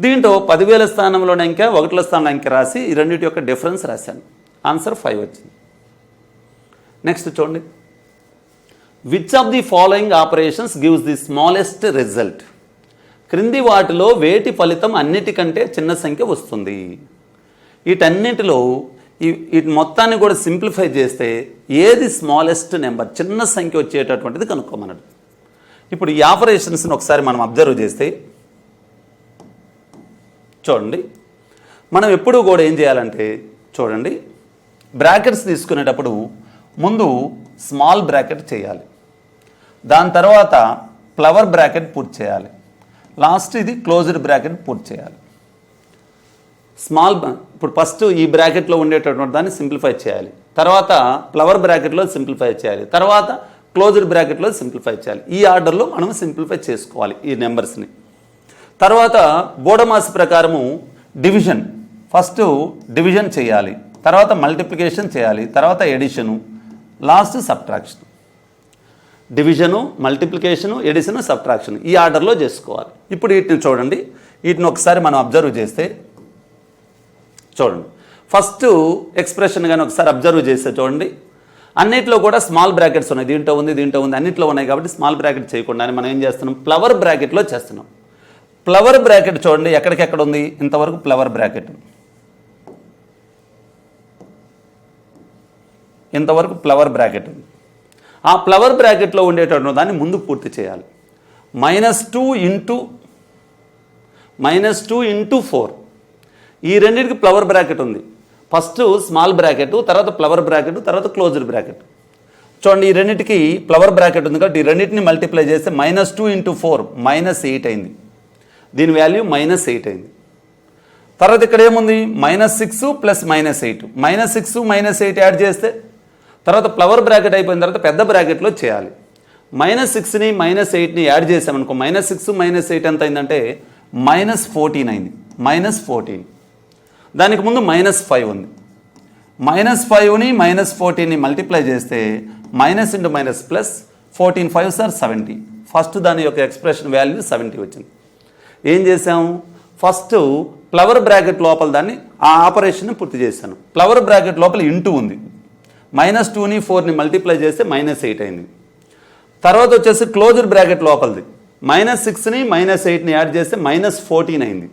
దీంట్లో 10,000 స్థానంలోని అంకె, ఒకట్ల స్థానంలో అంకె రాసి ఈ రెండింటి యొక్క డిఫరెన్స్ రాశాను. ఆన్సర్ 5 వచ్చింది. నెక్స్ట్ చూడండి. Which of the following operations gives the smallest result? క్రింది వాటిలో వేటి ఫలితం అన్నిటికంటే చిన్న సంఖ్య వస్తుంది? వీటన్నిటిలో వీటి మొత్తాన్ని కూడా సింప్లిఫై చేస్తే ఏది స్మాలెస్ట్ నెంబర్, చిన్న సంఖ్య వచ్చేటటువంటిది కనుక్కోమన్నాడు. ఇప్పుడు ఈ ఆపరేషన్స్ని ఒకసారి మనం అబ్జర్వ్ చేస్తే చూడండి. మనం ఎప్పుడూ కూడా ఏం చేయాలంటే చూడండి, బ్రాకెట్స్ తీసుకునేటప్పుడు ముందు స్మాల్ బ్రాకెట్ చేయాలి, దాని తర్వాత ఫ్లవర్ బ్రాకెట్ పూర్తి చేయాలి, లాస్ట్ ఇది క్లోజ్డ్ బ్రాకెట్ పూర్తి చేయాలి. ఇప్పుడు ఫస్ట్ ఈ బ్రాకెట్లో ఉండేటటువంటి దాన్ని సింప్లిఫై చేయాలి, తర్వాత ఫ్లవర్ బ్రాకెట్లో సింప్లిఫై చేయాలి, తర్వాత క్లోజ్డ్ బ్రాకెట్లో సింప్లిఫై చేయాలి. ఈ ఆర్డర్లో మనం సింప్లిఫై చేసుకోవాలి ఈ నెంబర్స్ని. తర్వాత బోడమాస్ ప్రకారము డివిజన్, ఫస్ట్ డివిజన్ చేయాలి, తర్వాత మల్టిప్లికేషన్ చేయాలి, తర్వాత addition, last subtraction. Division, multiplication, addition, subtraction ఈ ఆర్డర్లో చేసుకోవాలి. ఇప్పుడు వీటిని చూడండి, వీటిని ఒకసారి మనం అబ్జర్వ్ చేస్తే చూడండి. ఫస్ట్ ఎక్స్ప్రెషన్ కానీ ఒకసారి అబ్జర్వ్ చేస్తే చూడండి, అన్నిట్లో కూడా స్మాల్ బ్రాకెట్స్ ఉన్నాయి. దీంట్లో ఉంది, అన్నిట్లో ఉన్నాయి కాబట్టి స్మాల్ బ్రాకెట్ చేయకుండా మనం ఏం చేస్తున్నాం? ఫ్లవర్ బ్రాకెట్లో చేస్తున్నాం. ఫ్లవర్ బ్రాకెట్ చూడండి ఎక్కడికెక్కడ ఉంది? ఇంతవరకు ఫ్లవర్ బ్రాకెట్, ఇంతవరకు ఫ్లవర్ బ్రాకెట్ ఉంది. ఆ ఫ్లవర్ బ్రాకెట్లో ఉండేటటువంటి దాన్ని ముందు పూర్తి చేయాలి. -2 ఇంటూ 4 ఈ రెండింటికి ఫ్లవర్ బ్రాకెట్ ఉంది. ఫస్ట్ స్మాల్ బ్రాకెట్, తర్వాత ఫ్లవర్ బ్రాకెట్, తర్వాత క్లోజ్డ్ బ్రాకెట్. చూడండి ఈ రెండింటికి ఫ్లవర్ బ్రాకెట్ ఉంది కాబట్టి ఈ రెండింటిని మల్టిప్లై చేస్తే -2 ఇంటూ 4 -8 అయింది. దీని వాల్యూ -8 అయింది. తర్వాత ఇక్కడ ఏముంది? -6 ప్లస్ -8, -6 -8 యాడ్ చేస్తే తర్వాత ఫ్లవర్ బ్రాకెట్ అయిపోయిన తర్వాత పెద్ద బ్రాకెట్లో చేయాలి. -6ని -8ని యాడ్ చేసామనుకో -6 -8 ఎంత అయిందంటే -14 అయింది. -14 దానికి ముందు -5 ఉంది. -5ని -14ని మల్టిప్లై చేస్తే minus into minus plus 14 5s are 70. First దాని యొక్క ఎక్స్ప్రెషన్ వాల్యూ 70 వచ్చింది. ఏం చేసాము? ఫస్ట్ ఫ్లవర్ బ్రాకెట్ లోపల దాన్ని ఆ ఆపరేషన్ పూర్తి చేశాను. ఫ్లవర్ బ్రాకెట్ లోపల ఇంటూ ఉంది. -2ని 4ని మల్టిప్లై చేస్తే -8 అయింది. తర్వాత వచ్చేసి క్లోజ్డ్ బ్రాకెట్ లోపలిది -6ని -8ని యాడ్ చేస్తే -14 అయింది.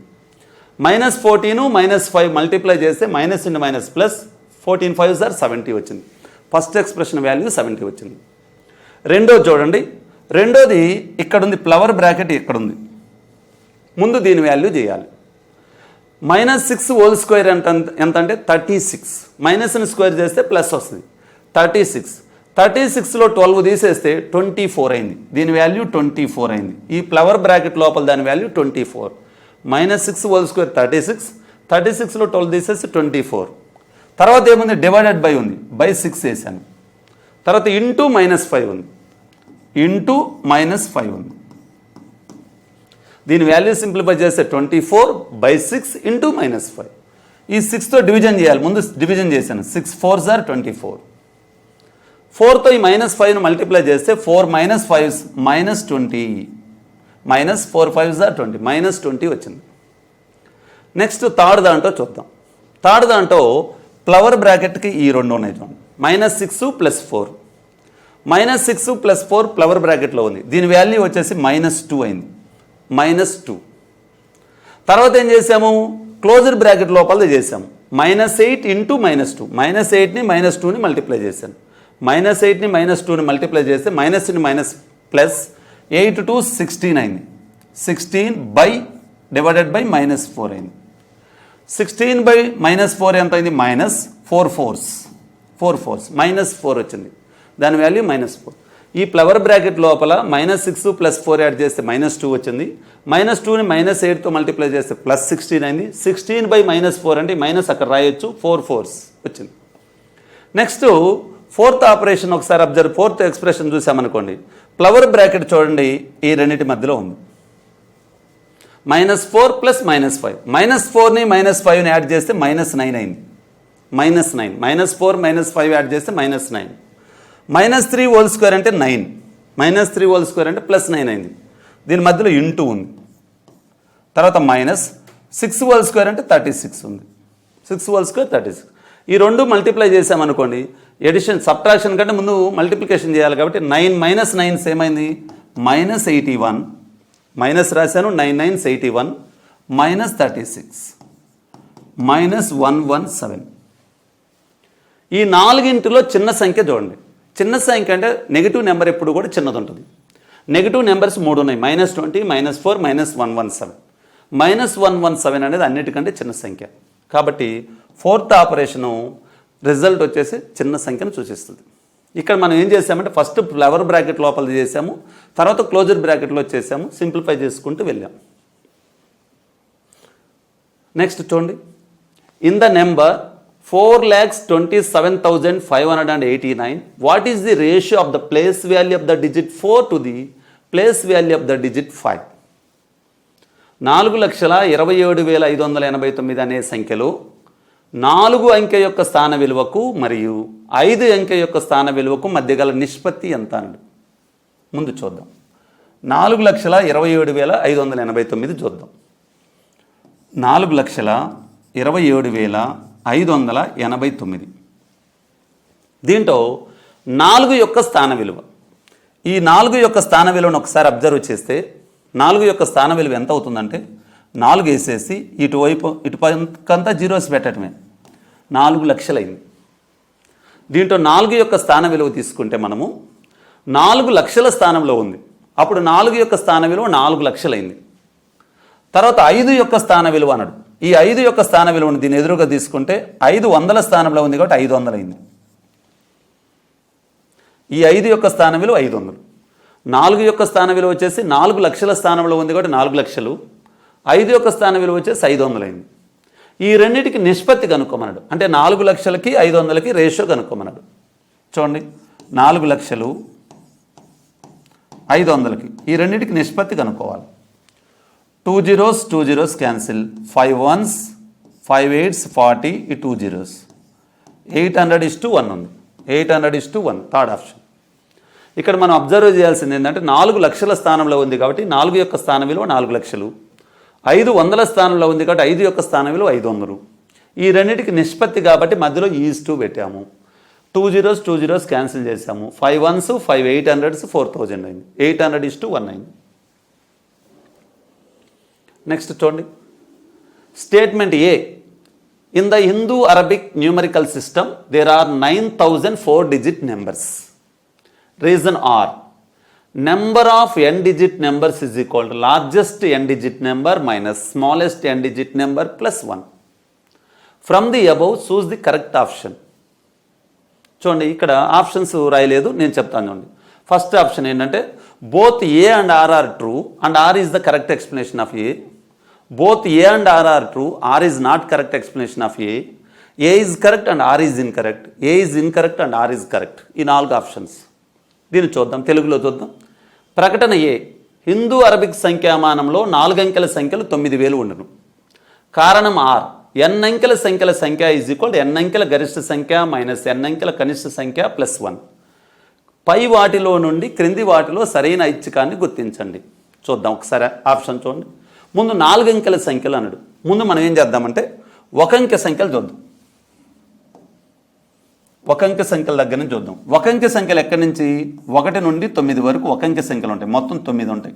-14 -5 మల్టిప్లై చేస్తే minus into minus plus 14 5s are 70 వచ్చింది. ఫస్ట్ ఎక్స్ప్రెషన్ వాల్యూ 70 వచ్చింది. రెండోది చూడండి, రెండోది ఇక్కడుంది ఫ్లవర్ బ్రాకెట్ ఇక్కడుంది. ముందు దీని వాల్యూ చేయాలి. -6 హోల్ స్క్వేర్ ఎంత అంటే 36. మైనస్ని స్క్వేర్ చేస్తే ప్లస్ వస్తుంది 36. 36లో 12 తీసేస్తే 24 అయింది. దీని వాల్యూ 24 అయింది. ఈ ఫ్లవర్ బ్రాకెట్ లోపల దాని వాల్యూ 24. -6 whole square 36. 36లో 12 తీసేస్తే 24. తర్వాత ఏముంది? డివైడెడ్ బై ఉంది, బై 6 వేసాను. తర్వాత ఇంటూ -5 ఉంది, ఇంటూ -5 ఉంది. దీని వాల్యూ సింప్లిఫై చేస్తే 24/6 ఇంటూ -5. ఈ 6తో డివిజన్ చేయాలి. ముందు డివిజన్ చేశాను. 6 4s are 24. 4తో ఈ -5ను మల్టిప్లై చేస్తే 4 - 5 -20. -4 5s are 20. -20 వచ్చింది. నెక్స్ట్ థర్డ్ దాంట్లో చూద్దాం. థర్డ్ దాంట్లో ఫ్లవర్ బ్రాకెట్కి ఈ రెండు ఉన్నాయి చూడండి. -6 + 4. -6 + 4 ఫ్లవర్ బ్రాకెట్లో ఉంది. దీని వాల్యూ వచ్చేసి -2 అయింది. -2. తర్వాత ఏం చేసాము? క్లోజ్డ్ బ్రాకెట్ లోపల చేసాము. -8 ఇంటూ -2. -8ని -2ని మల్టిప్లై చేశాను. -8ని -2ని మల్టిప్లై చేస్తే minus into minus plus 8 to 16 అయింది. 16/, డివైడెడ్ బై -4 అయింది. 16/-4 ఎంత అయింది? -4 4s -4 వచ్చింది. దాని వాల్యూ -4. ఈ ఫ్లవర్ బ్రాకెట్ లోపల -6 + 4 యాడ్ చేస్తే -2 వచ్చింది. -2ని -8తో మల్టిప్లై చేస్తే +16 అయింది. 16/-4 అంటే మైనస్ అక్కడ రాయొచ్చు, 4 4s వచ్చింది. నెక్స్ట్ ఫోర్త్ ఆపరేషన్ ఒకసారి అబ్జర్వ్. ఫోర్త్ ఎక్స్ప్రెషన్ చూసామనుకోండి, ఫ్లవర్ బ్రాకెట్ చూడండి ఈ రెండింటి మధ్యలో ఉంది. -4 + -5, -4ని -5ని యాడ్ చేస్తే -9 అయింది. -9, -4 -5 యాడ్ చేస్తే -9. -3² అంటే 9, -3² అంటే +9 అయింది. దీని మధ్యలో ఇంటూ ఉంది. తర్వాత -6² అంటే 36 ఉంది. 6² 36. ఈ రెండు మల్టిప్లై చేసామనుకోండి, ఎడిషన్ సబ్ట్రాక్షన్ కంటే ముందు మల్టిప్లికేషన్ చేయాలి కాబట్టి 9 - 9 ఏమైంది? -81. మైనస్ రాశాను, 9 9s 81, -36, -117. ఈ నాలుగింటిలో చిన్న సంఖ్య చూడండి. చిన్న సంఖ్య అంటే నెగిటివ్ నెంబర్ ఎప్పుడు కూడా చిన్నది ఉంటుంది. నెగిటివ్ నెంబర్స్ 3 ఉన్నాయి, -20, -4, -117. -117 అనేది అన్నిటికంటే చిన్న సంఖ్య. కాబట్టి ఫోర్త్ ఆపరేషను రిజల్ట్ వచ్చేసి చిన్న సంఖ్యను సూచిస్తుంది. ఇక్కడ మనం ఏం చేసామంటే ఫస్ట్ ఫ్లవర్ బ్రాకెట్ లోపల చేసాము, తర్వాత క్లోజర్ బ్రాకెట్లో చేసాము, సింప్లిఫై చేసుకుంటూ వెళ్ళాం. నెక్స్ట్ చూడండి, in the number 4,27,589, what is the ratio of the place value of the digit 4 to the place value of the digit 5? 4,27,589 అనే సంఖ్యలో 4 అంకె యొక్క స్థాన విలువకు మరియు 5 అంకె యొక్క స్థాన విలువకు మధ్య గల నిష్పత్తి ఎంత అన్నాడు. ముందు చూద్దాం. 4,27,589 చూద్దాం. 4,27,589. దీంట్లో 4 యొక్క స్థాన విలువ. ఈ 4 యొక్క స్థాన విలువను ఒకసారి అబ్జర్వ్ చేస్తే 4 యొక్క స్థాన విలువ ఎంత అవుతుందంటే 4 వేసేసి ఇటుపైకంతా జీరోస్ పెట్టడమే 4 లక్షలు అయింది. దీంట్లో 4 యొక్క స్థాన విలువ తీసుకుంటే మనము 4 లక్షల స్థానంలో ఉంది. అప్పుడు 4 యొక్క స్థాన విలువ 4 లక్షలు అయింది. తర్వాత 5 యొక్క స్థాన విలువ అన్నాడు. ఈ 5 యొక్క స్థాన విలువను దీని ఎదురుగా తీసుకుంటే 500 స్థానంలో ఉంది కాబట్టి 500 అయింది. ఈ 5 యొక్క స్థాన విలువ 500. 4 యొక్క స్థాన విలువ వచ్చేసి 4 లక్షల స్థానంలో ఉంది కాబట్టి 4 లక్షలు. 5 యొక్క స్థాన విలువ వచ్చేసి 500 అయింది. ఈ రెండింటికి నిష్పత్తి కనుక్కోమన్నాడు. అంటే 4 లక్షలకి 500కి రేషియో కనుక్కోమన్నాడు. చూడండి, 4 లక్షలు 500కి ఈ రెండింటికి నిష్పత్తి కనుక్కోవాలి. 2 zeros 2 zeros cancel, 5 1s 5 8s 40, ఈ 2 zeros. 800:1 ఉంది. 800:1 థర్డ్ ఆప్షన్. ఇక్కడ మనం అబ్జర్వ్ చేయాల్సింది ఏంటంటే 4 లక్షల స్థానంలో ఉంది కాబట్టి 4 యొక్క స్థాన విలువ 4 లక్షలు. 500 స్థానంలో ఉంది కాబట్టి 5 యొక్క స్థాన విలువ 500. ఈ రెండింటికి నిష్పత్తి కాబట్టి మధ్యలో ఈజ్2 పెట్టాము. 2 zeros 2 zeros క్యాన్సిల్ చేసాము. 5 1s 5 800s 4000 అయింది. 800:1 అయింది. నెక్స్ట్ చూడండి, statement A. In the Hindu Arabic numerical system there are 9,000 4-digit numbers. Reason R number of n-digit numbers is equal to largest n-digit number minus smallest n-digit number plus 1. From the above choose the correct option. చూడండి, ఇక్కడ options రాయలేదు, నేను చెప్తాను చూడండి. First option ఏంటంటే both A and R are true and R is the correct explanation of A. Both A and R are true, R is not correct explanation of A. A is correct and R is incorrect. A is incorrect and R is correct. ఈ 4 options. దీన్ని చూద్దాం, తెలుగులో చూద్దాం. ప్రకటన ఏ. Hindu Arabic సంఖ్యామానంలో 4 అంకెల సంఖ్యలు 9000 ఉండును. కారణం ఆర్. n అంకెల సంఖ్యల సంఖ్య ఈజ్ ఈక్వల్ n అంకెల గరిష్ట సంఖ్య మైనస్ n అంకెల కనిష్ట సంఖ్య ప్లస్ 1. పై వాటిలో నుండి క్రింది వాటిలో సరైన ఐచ్ఛికాన్ని గుర్తించండి. చూద్దాం ఒకసారి ఆప్షన్ చూడండి. ముందు 4 అంకెల సంఖ్యలు అన్నాడు. ముందు మనం ఏం చేద్దామంటే 1 అంకె సంఖ్యలు చూద్దాం. 1 అంకె సంఖ్యల దగ్గర నుంచి చూద్దాం. 1 అంకె సంఖ్యలు ఎక్కడి నుంచి 1 నుండి 9 వరకు 1 అంకె సంఖ్యలు ఉంటాయి. మొత్తం 9 ఉంటాయి.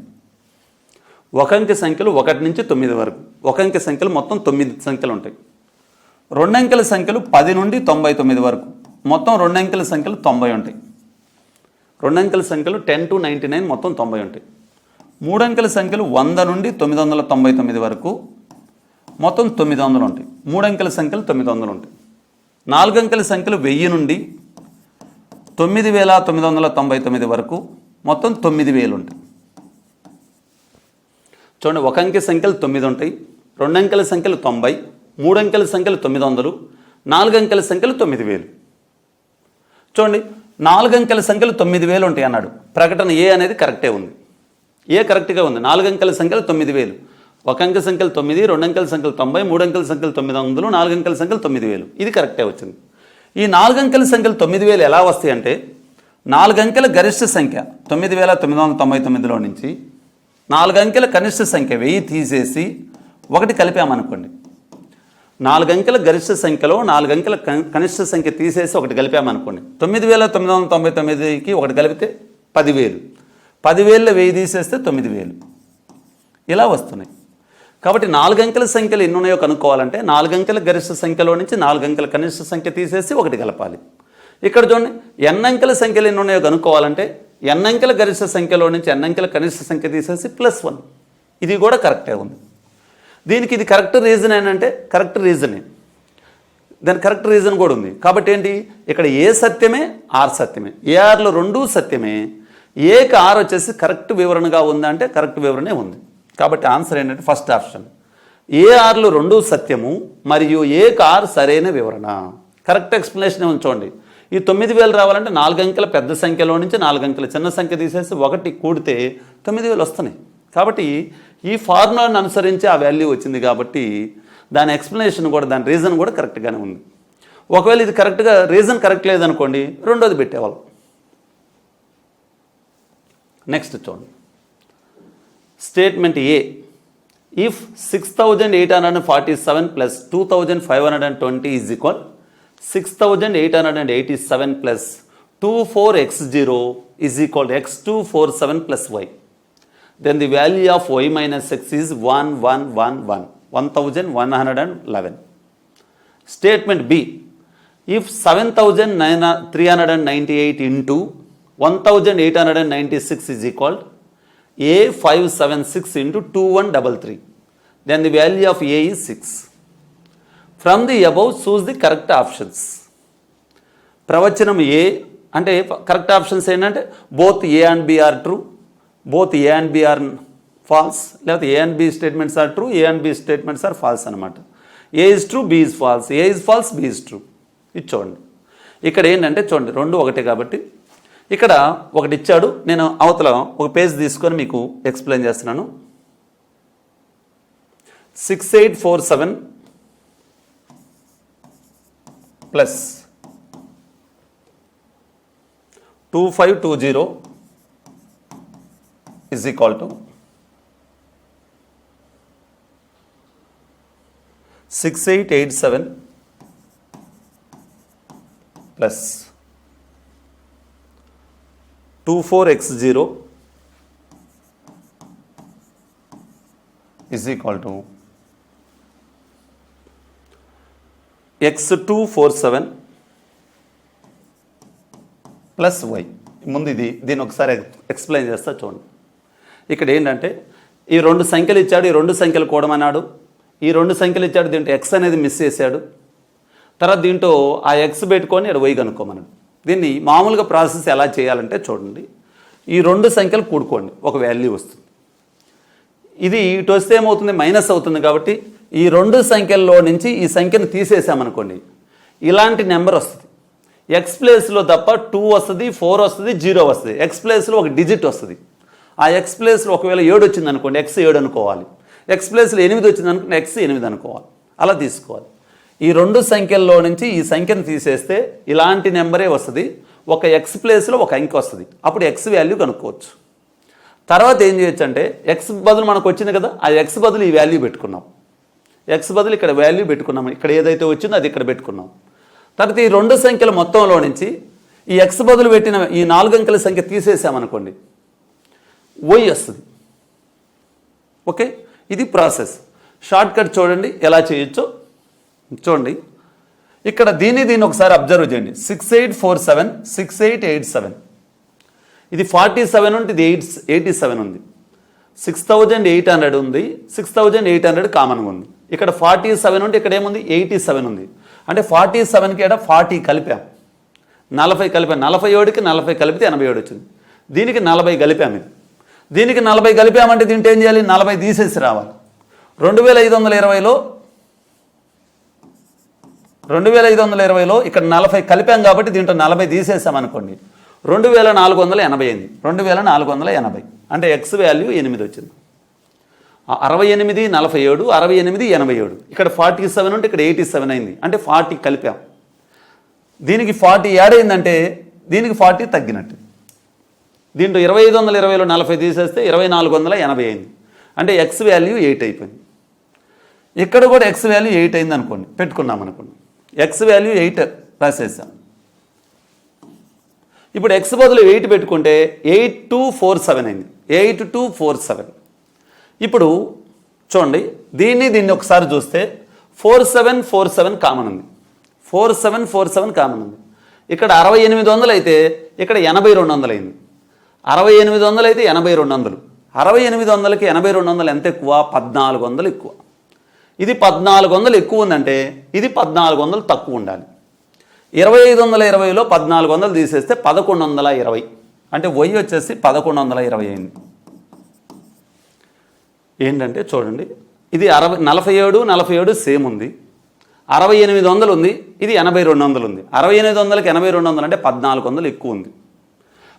1 అంకె సంఖ్యలు 1 నుంచి 9 వరకు. 1 అంకె సంఖ్యలు మొత్తం 9 సంఖ్యలు ఉంటాయి. 2 అంకెల సంఖ్యలు 10 నుండి 99 వరకు. మొత్తం 2 అంకెల సంఖ్యలు 90 ఉంటాయి. 2 అంకెల సంఖ్యలు 10 to 99 మొత్తం 90 ఉంటాయి. 3 అంకెల సంఖ్యలు 100 నుండి 999 వరకు మొత్తం 900 ఉంటాయి. 3 అంకెల సంఖ్యలు 900 ఉంటాయి. 4 అంకెల సంఖ్యలు 1000 నుండి 9999 వరకు మొత్తం 9000 ఉంటాయి. చూడండి, 1 అంకె సంఖ్యలు 9 ఉంటాయి, 2 అంకెల సంఖ్యలు 90, 3 అంకెల సంఖ్యలు 900, 4 అంకెల సంఖ్యలు 9000. చూడండి, 4 అంకెల సంఖ్యలు 9000 ఉంటాయి అన్నాడు. ప్రకటన ఏ అనేది కరెక్టే ఉంది, ఏ కరెక్ట్గా ఉంది. 4 అంకెల సంఖ్యలు 9000, 1 అంకె సంఖ్యలు 9, 2 అంకెల సంఖ్యలు 90, 3 అంకెల సంఖ్యలు 900, 4 అంకెల సంఖ్యలు 9000. ఇది కరెక్టే వచ్చింది. ఈ 4 అంకెల సంఖ్యలు 9000 ఎలా వస్తాయి అంటే 4 అంకెల గరిష్ట సంఖ్య 9999లో నుంచి 4 అంకెల కనిష్ట సంఖ్య 1000 తీసేసి 1 కలిపామనుకోండి. 4 అంకెల గరిష్ట సంఖ్యలో 4 అంకెల కనిష్ట సంఖ్య తీసేసి 1 కలిపామనుకోండి. 9999కి 1 కలిపితే 10,000. 10,000లో 1000 తీసేస్తే 9,000. ఇలా వస్తున్నాయి. కాబట్టి 4 అంకెల సంఖ్యలు ఎన్ని ఉన్నాయో కనుక్కోవాలంటే 4 అంకెల గరిష్ట సంఖ్యలో నుంచి 4 అంకెల కనిష్ట సంఖ్య తీసేసి 1 కలపాలి. ఇక్కడ చూడండి, n అంకెల సంఖ్యలు ఎన్ని ఉన్నాయో కనుక్కోవాలంటే n అంకెల గరిష్ట సంఖ్యలో నుంచి n అంకెల కనిష్ట సంఖ్య తీసేసి +1. ఇది కూడా కరెక్టే ఉంది. దీనికి ఇది కరెక్ట్ రీజన్ ఏంటంటే కరెక్ట్ రీజనే, దాని కరెక్ట్ రీజన్ కూడా ఉంది. కాబట్టి ఏంటి, ఇక్కడ ఏ సత్యమే ఆర్ సత్యమే, ఏఆర్లో రెండూ సత్యమే. ఏకి ఆర్ వచ్చేసి కరెక్ట్ వివరణగా ఉందా అంటే కరెక్ట్ వివరణే ఉంది. కాబట్టి ఆన్సర్ ఏంటంటే ఫస్ట్ ఆప్షన్, ఏఆర్లు రెండూ సత్యము మరియు ఏకి ఆర్ సరైన వివరణ. కరెక్ట్ ఎక్స్ప్లెనేషన్ ఉంచండి. ఈ 9000 రావాలంటే 4 అంకెల పెద్ద సంఖ్యలో నుంచి 4 అంకెల చిన్న సంఖ్య తీసేసి 1 కూడితే 9000 వస్తున్నాయి. కాబట్టి ఈ ఫార్ములాను అనుసరించి ఆ వాల్యూ వచ్చింది. కాబట్టి దాని ఎక్స్ప్లెనేషన్ కూడా, దాని రీజన్ కూడా కరెక్ట్గానే ఉంది. ఒకవేళ ఇది కరెక్ట్గా రీజన్ కరెక్ట్ లేదనుకోండి, రెండోది పెట్టేవాళ్ళం. నెక్స్ట్ చూడండి, statement A. If 6847 plus 2520 is equal 6887 plus 24x0 is equal x247 plus y, then the value of y minus x is 1111. Statement B. If 7398 into 1896 is equal A576 into 2133, then the value of A is 6. From the above choose the correct options. ప్రవచనం A అంటే correct options ఏంటంటే both A and B are true, both A and B are false, లేకపోతే A and B statements are true, A and B statements are false అనమాట. A is true, B is false, A is false, B is true. ఇది చూడండి, ఇక్కడ ఏంటంటే చూడండి, రెండు ఒకటే కాబట్టి ఇక్కడ ఒకటి ఇచ్చాడు. నేను అవతల ఒక పేజ్ తీసుకొని మీకు ఎక్స్ప్లెయిన్ చేస్తున్నాను. 6847 plus 2520 is equal to 6887 plus 24x0 is equal to x247 plus y. ముందు దీన్ని ఒకసారి ఎక్స్ప్లెయిన్ చేస్తా చూడండి. ఇక్కడ ఏంటంటే ఈ 2 సంఖ్యలు ఇచ్చాడు, ఈ 2 సంఖ్యలు కూడమన్నాడు, ఈ 2 సంఖ్యలు ఇచ్చాడు, దీంట్లో x అనేది మిస్ చేశాడు. తర్వాత దీంట్లో ఆ x పెట్టుకొని ఇక్కడ y కనుక్కోమన్నాడు. దీన్ని మామూలుగా ప్రాసెస్ ఎలా చేయాలంటే చూడండి, ఈ 2 సంఖ్యలు కూడుకోండి, ఒక వాల్యూ వస్తుంది. ఇది ఇటు వస్తే ఏమవుతుంది, మైనస్ అవుతుంది. కాబట్టి ఈ 2 సంఖ్యల్లో నుంచి ఈ సంఖ్యను తీసేసామనుకోండి, ఇలాంటి నెంబర్ వస్తుంది. ఎక్స్ ప్లేస్లో తప్ప 2 వస్తుంది, 4 వస్తుంది, 0 వస్తుంది. ఎక్స్ ప్లేస్లో ఒక డిజిట్ వస్తుంది. ఆ ఎక్స్ ప్లేస్లో ఒకవేళ 7 వచ్చింది అనుకోండి, x 7 అనుకోవాలి. ఎక్స్ ప్లేస్లో 8 వచ్చింది అనుకోండి, x 8 అనుకోవాలి. అలా తీసుకోవాలి. ఈ 2 సంఖ్యల్లో నుంచి ఈ సంఖ్యను తీసేస్తే ఇలాంటి నెంబరే వస్తుంది. ఒక ఎక్స్ ప్లేస్లో ఒక అంకె వస్తుంది. అప్పుడు ఎక్స్ వాల్యూ కనుక్కోవచ్చు. తర్వాత ఏం చేయొచ్చు అంటే ఎక్స్ బదులు మనకు వచ్చింది కదా, ఆ ఎక్స్ బదులు ఈ వాల్యూ పెట్టుకున్నాం. ఎక్స్ బదులు ఇక్కడ వాల్యూ పెట్టుకున్నాం. ఇక్కడ ఏదైతే వచ్చిందో అది ఇక్కడ పెట్టుకున్నాం. తర్వాత ఈ 2 సంఖ్యల మొత్తంలో నుంచి ఈ ఎక్స్ బదులు పెట్టిన ఈ 4 అంకెల సంఖ్య తీసేసామనుకోండి, y వస్తుంది. ఓకే, ఇది ప్రాసెస్. షార్ట్ కట్ చూడండి ఎలా చేయొచ్చో చూడండి. ఇక్కడ దీన్ని ఒకసారి అబ్జర్వ్ చేయండి. 6847 6887 ఇది 47 ఉంది, ఇది 87 ఉంది. 6800 ఉంది, 6800 కామన్గా ఉంది. ఇక్కడ 47 ఉంటే ఇక్కడ ఏముంది 87 ఉంది. అంటే 47కి 40 కలిపాం, 40 కలిపాం, 47కి 40 కలిపితే 87 వచ్చింది. దీనికి 40 కలిపాం. దీనికి 40 కలిపామంటే దీంట్లో ఏం చేయాలి, 40 తీసేసి రావాలి. 2520లో ఇక్కడ 40 కలిపాం కాబట్టి దీంట్లో 40 తీసేసామనుకోండి, 2480 అయింది. 2480 అంటే ఎక్స్ వాల్యూ 8 వచ్చింది. 68, 47, 68, 87. ఇక్కడ 47 ఉంటే ఇక్కడ 87 అయింది. అంటే 40 కలిపాం. దీనికి 40 యాడ్ అయిందంటే దీనికి 40 తగ్గినట్టు. దీంట్లో 2520లో 40 తీసేస్తే 2480 అయింది. అంటే ఎక్స్ వాల్యూ 8 అయిపోయింది. ఇక్కడ కూడా ఎక్స్ వాల్యూ 8 అయింది అనుకోండి, పెట్టుకున్నాం అనుకోండి. X value 8 రాసేసాం. ఇప్పుడు ఎక్స్ బదులు 8 పెట్టుకుంటే 8247 అయింది. 8247. ఇప్పుడు చూడండి, దీన్ని ఒకసారి చూస్తే 4747 కామన్ ఉంది. 4747 కామన్ ఉంది. ఇక్కడ 6800 అయితే ఇక్కడ 8200 అయింది. 6800 అయితే 8200. 6800కి 8200 ఎంత ఎక్కువ, 1400 ఎక్కువ. ఇది 1400 ఎక్కువ ఉందంటే ఇది 1400 తక్కువ ఉండాలి. 2520లో 1400 తీసేస్తే 1120. అంటే y వచ్చేసి 1120 అయింది. ఏంటంటే చూడండి, ఇది 47 సేమ్ ఉంది, 6800 ఉంది, ఇది 8200 ఉంది. 6800కి 8200 అంటే 1400 ఎక్కువ ఉంది.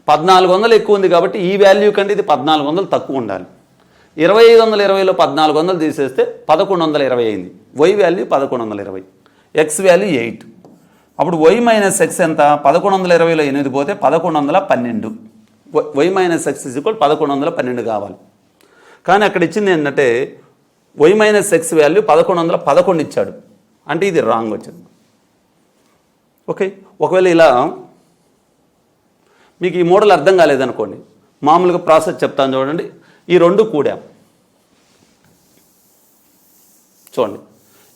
1400 ఎక్కువ ఉంది కాబట్టి ఈ వాల్యూ కంటే ఇది 1400 తక్కువ ఉండాలి. 2520లో 1400 తీసేస్తే 1120 అయింది. y value 1120, X value 8. అప్పుడు y మైనస్ ఎక్స్ ఎంత, 1120లో 8 పోతే 1112. y మైనస్ ఎక్స్ ఈక్వల్ 1112 కావాలి. కానీ అక్కడ ఇచ్చింది ఏంటంటే y మైనస్ ఎక్స్ వాల్యూ 1111 ఇచ్చాడు. అంటే ఇది రాంగ్ వచ్చింది. ఓకే, ఒకవేళ ఇలా మీకు ఈ మోడల్ అర్థం కాలేదనుకోండి, మామూలుగా ప్రాసెస్ చెప్తాను చూడండి. ఈ రెండు కూడాం చూడండి.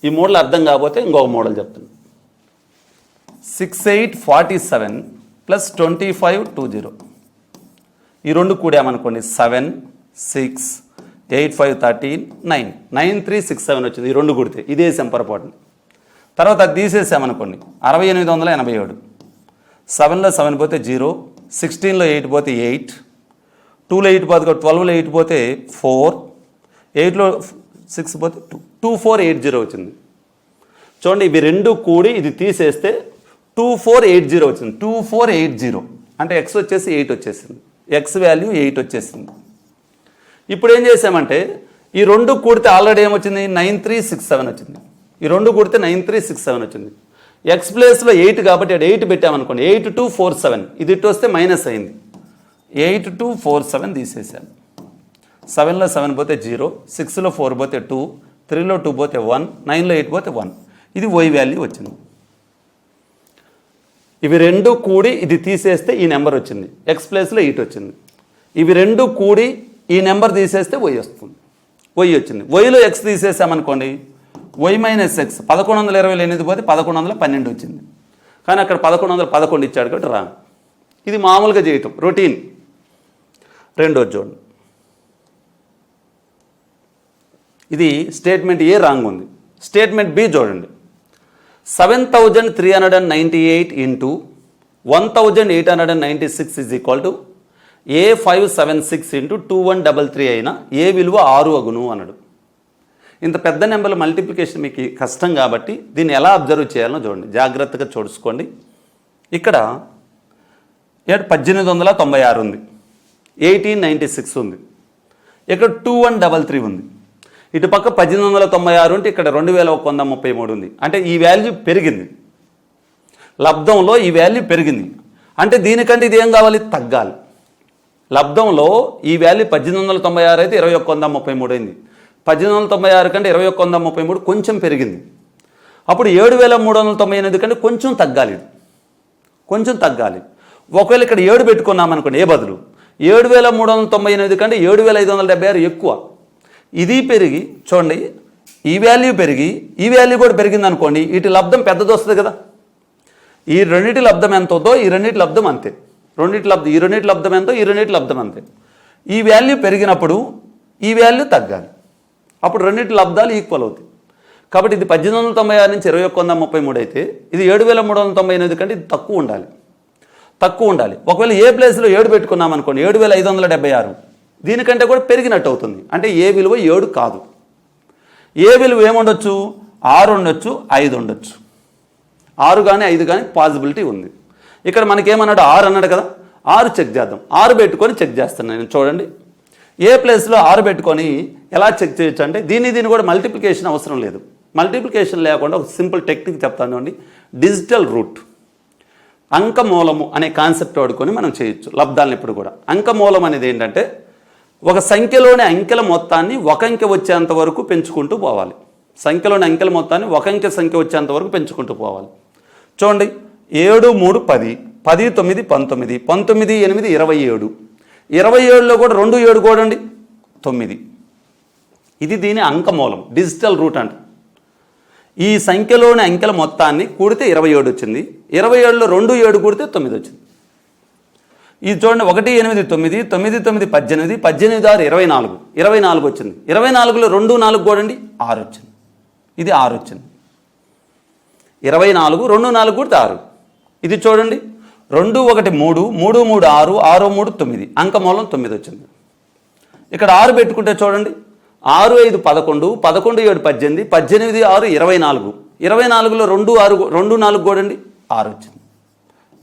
ఈ మోడల్ అర్థం కాకపోతే ఇంకొక మోడల్ చెప్తాను. 6847 ప్లస్ 2520. ఈ రెండు కూడామనుకోండి 7, 6, 8, 5, 13, 9, 9367 వచ్చింది. ఈ రెండు కూడితే ఇదే పొరపాటు. తర్వాత అది తీసేసామనుకోండి 6887. 7లో 7 పోతే 0, 16లో 8 పోతే 8, 2లో 8 పోతే 12లో 8 పోతే 4, 8లో 6 పోతే 2480 వచ్చింది. చూడండి, ఇవి రెండు కూడి ఇది తీసేస్తే 2480 వచ్చింది. 2480 అంటే ఎక్స్ వచ్చేసి 8 వచ్చేసింది. ఎక్స్ వాల్యూ 8 వచ్చేసింది. ఇప్పుడు ఏం చేసామంటే ఈ రెండు కూడితే ఆల్రెడీ ఏమొచ్చింది, 9367 వచ్చింది. ఈ రెండు కూడితే 9367 వచ్చింది. ఎక్స్ ప్లేస్లో 8 కాబట్టి అది 8 పెట్టామనుకోండి, 8247. ఇది ఇటు వస్తే మైనస్ అయింది. 8247 తీసేసాను. 7లో 7 పోతే 0, 6లో 4 పోతే 2, 3లో 2 పోతే 1, 9లో 8 పోతే 1. ఇది y వాల్యూ వచ్చింది. ఇవి రెండు కూడి ఇది తీసేస్తే ఈ నెంబర్ వచ్చింది. ఎక్స్ ప్లేస్లో 8 వచ్చింది. ఇవి రెండు కూడి ఈ నెంబర్ తీసేస్తే y వస్తుంది. y వచ్చింది. yలో x తీసేసామనుకోండి, y మైనస్ ఎక్స్ 1120లో 8 పోతే 1112 వచ్చింది. కానీ అక్కడ 1111 ఇచ్చాడు కాబట్టి రాంగ్. ఇది మామూలుగా చేయటం రొటీన్. రెండోది చూడండి, ఇది స్టేట్మెంట్ ఏ రాంగ్ ఉంది. స్టేట్మెంట్ బి చూడండి. 7398 into 1896 is equal to A576 into 2133 అయినా ఏ విలువ 6 అగును అన్నాడు. ఇంత పెద్ద నెంబర్ల మల్టిప్లికేషన్ మీకు కష్టం కాబట్టి దీన్ని ఎలా అబ్జర్వ్ చేయాలో చూడండి, జాగ్రత్తగా చూసుకోండి. ఇక్కడ 1896 ఉంది, 1896 ఉంది, ఇక్కడ 2133 ఉంది. ఇటు పక్క 1896 ఉంటే ఇక్కడ 2133 ఉంది. అంటే ఈ వాల్యూ పెరిగింది, లబ్ధంలో ఈ వాల్యూ పెరిగింది. అంటే దీనికంటే ఇది ఏం కావాలి, తగ్గాలి. లబ్ధంలో ఈ వాల్యూ 1896 అయితే 2133 అయింది. 1896 కంటే 2133 కొంచెం పెరిగింది. అప్పుడు 7398 కంటే కొంచెం తగ్గాలి, కొంచెం తగ్గాలి. ఒకవేళ ఇక్కడ 7 పెట్టుకున్నాం అనుకోండి, ఏ బదులు 7398 కంటే 7576 ఎక్కువ. ఇది పెరిగి చూడండి, ఈ వాల్యూ పెరిగి ఈ వాల్యూ కూడా పెరిగింది అనుకోండి, ఇటు లబ్ధం పెద్దది వస్తుంది కదా. ఈ రెండింటి లబ్ధం ఎంత ఉందో ఈ రెండింటి లబ్ధం అంతే. ఈ రెండింటి లబ్ధం ఎంతో ఈ రెండింటి లబ్ధం అంతే. ఈ వాల్యూ పెరిగినప్పుడు ఈ వాల్యూ తగ్గాలి, అప్పుడు రెండింటి లబ్ధాలు ఈక్వల్ అవుతాయి. కాబట్టి ఇది 1896 నుంచి 2133 అయితే ఇది 7398 కంటే ఇది తక్కువ ఉండాలి. ఒకవేళ ఏ ప్లేస్లో 7 పెట్టుకున్నాం అనుకోండి, 7576, దీనికంటే కూడా పెరిగినట్టు అవుతుంది. అంటే ఏ విలువ 7 కాదు. ఏ విలువ ఏముండొచ్చు? 6 ఉండొచ్చు, 5 ఉండొచ్చు. 6 కానీ 5 కానీ పాసిబిలిటీ ఉంది. ఇక్కడ మనకేమన్నాడు? 6 అన్నాడు కదా, 6 చెక్ చేద్దాం. 6 పెట్టుకొని చెక్ చేస్తున్నాను నేను. చూడండి, ఏ ప్లేస్లో 6 పెట్టుకొని ఎలా చెక్ చేయొచ్చు అంటే దీన్ని కూడా మల్టిప్లికేషన్ అవసరం లేదు. మల్టిప్లికేషన్ లేకుండా ఒక సింపుల్ టెక్నిక్ చెప్తాను అండి. డిజిటల్ రూట్, అంకమూలము అనే కాన్సెప్ట్ వాడుకొని మనం చేయొచ్చు లబ్ధాలను. ఇప్పుడు కూడా అంకమూలం అనేది ఏంటంటే ఒక సంఖ్యలోని అంకెల మొత్తాన్ని ఒక అంకె వచ్చేంత వరకు పెంచుకుంటూ పోవాలి. సంఖ్యలోని అంకెల మొత్తాన్ని ఒక అంకె సంఖ్య వచ్చేంత వరకు పెంచుకుంటూ పోవాలి. చూడండి, 7 3 10, 10 9 19, 19 8 27, 27లో కూడా 2 7 కూడండి 9. ఇది దీని అంకమూలం, డిజిటల్ రూట్ అంట. ఈ సంఖ్యలోని అంకెల మొత్తాన్ని కూడితే 27 వచ్చింది, 27లో 2 7 కూడితే 9 వచ్చింది. ఇది చూడండి, 1 8 9, 9 9 18, 18 6 24, 24 వచ్చింది. 24లో 2 4 కూడండి 6 వచ్చింది. ఇది 6 వచ్చింది. 24 2 4 కూడితే 6. ఇది చూడండి, 2 1 3, 3 3 6, 6 3 9, అంకమూలం 9 వచ్చింది. ఇక్కడ 6 పెట్టుకుంటే చూడండి, 6 5 11, 11 7 18, 18 6 24, 24లో 2 6 2 4 కూడండి 6 వచ్చింది.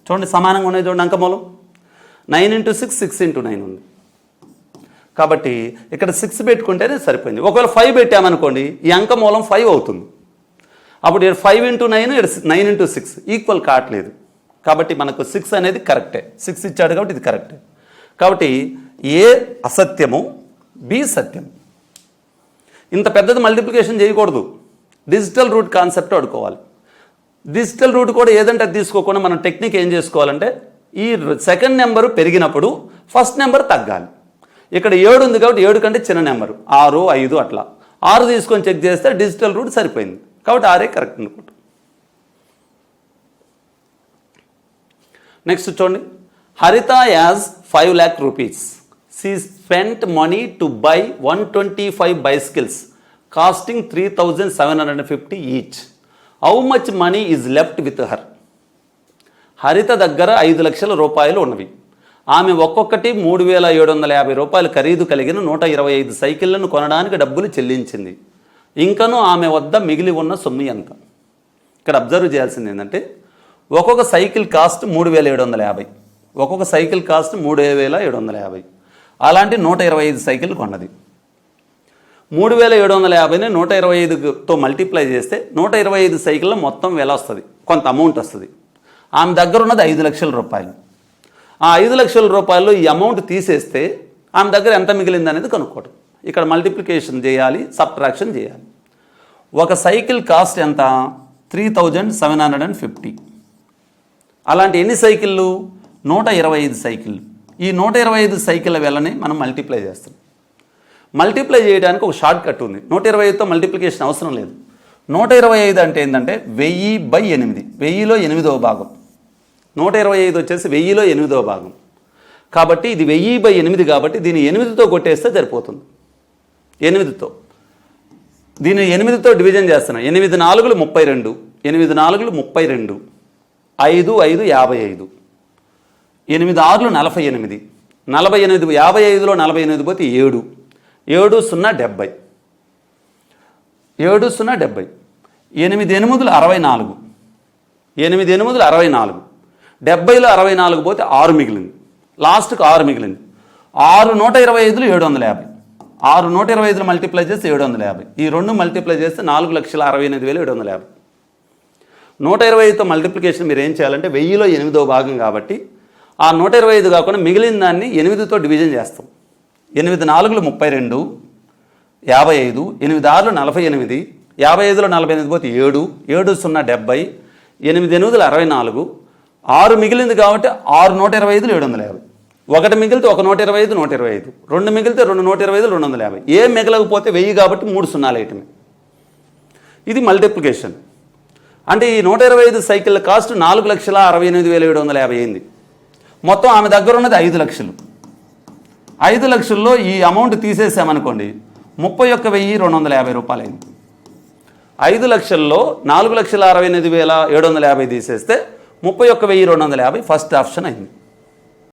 చూడండి, సమానంగా ఉన్నాయి. చూడండి, అంకమూలం 9 × 6 6 × 9 ఉంది. కాబట్టి ఇక్కడ 6 పెట్టుకుంటేనే సరిపోయింది. ఒకవేళ 5 పెట్టామనుకోండి, ఈ అంకమూలం 5 అవుతుంది. అప్పుడు 5 × 9, 9 × 6 ఈక్వల్ కావట్లేదు. కాబట్టి మనకు 6 అనేది కరెక్టే. 6 ఇచ్చాడు కాబట్టి ఇది కరెక్టే. కాబట్టి ఏ అసత్యము, బి సత్యం. ఇంత పెద్దది మల్టిప్లికేషన్ చేయకూడదు. డిజిటల్ రూట్ కాన్సెప్ట్ వాడుకోవాలి. డిజిటల్ రూట్ కూడా ఏదంటే అది తీసుకోకుండా మనం టెక్నిక్ ఏం చేసుకోవాలంటే ఈ సెకండ్ నెంబరు పెరిగినప్పుడు ఫస్ట్ నెంబర్ తగ్గాలి. ఇక్కడ 7 ఉంది కాబట్టి 7 కంటే చిన్న నెంబరు 6 5 అట్లా 6 తీసుకొని చెక్ చేస్తే డిజిటల్ రూట్ సరిపోయింది. కాబట్టి 6 కరెక్ట్ అనుకుంటాం. నెక్స్ట్ చూడండి, హరిత as 5 lakh rupees. She spent money to buy 125 bicycles costing 3,750 each. How much money is left with her? హరిత దగ్గర 5 లక్షల రూపాయలు ఉన్నవి. ఆమె ఒక్కొక్కటి 3,750 రూపాయలు ఖరీదు కలిగిన 125 సైకిళ్లను కొనడానికి డబ్బులు చెల్లించింది. ఇంకనూ ఆమె వద్ద మిగిలి ఉన్న సొమ్ము ఎంత? ఇక్కడ అబ్జర్వ్ చేయాల్సింది ఏంటంటే ఒక్కొక్క సైకిల్ కాస్ట్ 3,750, ఒక్కొక్క సైకిల్ కాస్ట్ 3,750. అలాంటి 125 సైకిల్ కొన్నది. 3,750ని 125తో మల్టిప్లై చేస్తే 125 సైకిళ్ళ మొత్తం వెల వస్తుంది, కొంత అమౌంట్ వస్తుంది. ఆమె దగ్గర ఉన్నది 5 లక్షల రూపాయలు. ఆ 5 లక్షల రూపాయలు ఈ అమౌంట్ తీసేస్తే ఆమె దగ్గర ఎంత మిగిలింది అనేది కనుక్కోవడం. ఇక్కడ మల్టిప్లికేషన్ చేయాలి, సబ్ట్రాక్షన్ చేయాలి. ఒక సైకిల్ కాస్ట్ ఎంత? 3,750. అలాంటి ఎన్ని సైకిళ్ళు? 125 సైకిళ్ళు. ఈ 125 సైకిళ్ళ వెలని మనం మల్టిప్లై చేస్తాం. మల్టిప్లై చేయడానికి ఒక షార్ట్ కట్ ఉంది. 125తో మల్టిప్లికేషన్ అవసరం లేదు. 125 అంటే ఏంటంటే 1000/8, 1000లో 8వ భాగం. 125 వచ్చేసి 1000లో 8వ భాగం. కాబట్టి ఇది 1000/8 కాబట్టి దీన్ని 8తో కొట్టేస్తే సరిపోతుంది. 8తో దీన్ని 8తో డివిజన్ చేస్తున్నాం. 8 4 32, 8 4 32, 5 5 55, 8 6 48, 48 55లో 48 పోతే 7, 7 0 70, 7 0 70, 8 8 64, 8 8 64, 70లో 64 పోతే 6 మిగిలింది. లాస్ట్కి 6 మిగిలింది. 6 125లో 750, 6 125లో మల్టిప్లై చేస్తే 750. ఈ 2 మల్టిప్లై చేస్తే 4,68,750. 125తో మల్టిప్లికేషన్ మీరు ఏం చేయాలంటే 1000లో 8వ భాగం కాబట్టి ఆ 125 కాకుండా మిగిలిన దాన్ని 8తో డివిజన్ చేస్తాం. 8 4 32, 55, 8 6 48, 55లో 48 పోతే 7, 7 0 70, 8 8 64, 6 మిగిలింది కాబట్టి 6 125లో 750. 1 మిగిలితే 1 125 125, 2 మిగిలితే 2 125 250. ఏ మిగలకపోతే 1000 కాబట్టి 3 0 వేయటమే. ఇది మల్టిప్లికేషన్. అంటే ఈ 125 సైకిళ్ళ కాస్ట్ 4,68,750 అయింది. మొత్తం ఆమె దగ్గర ఉన్నది 5 లక్షలు. 5 లక్షల్లో ఈ అమౌంట్ తీసేసామనుకోండి 31,250 రూపాయలు అయింది. 5 లక్షల్లో 4,68,750 తీసేస్తే 31,250 ఫస్ట్ ఆప్షన్ అయింది.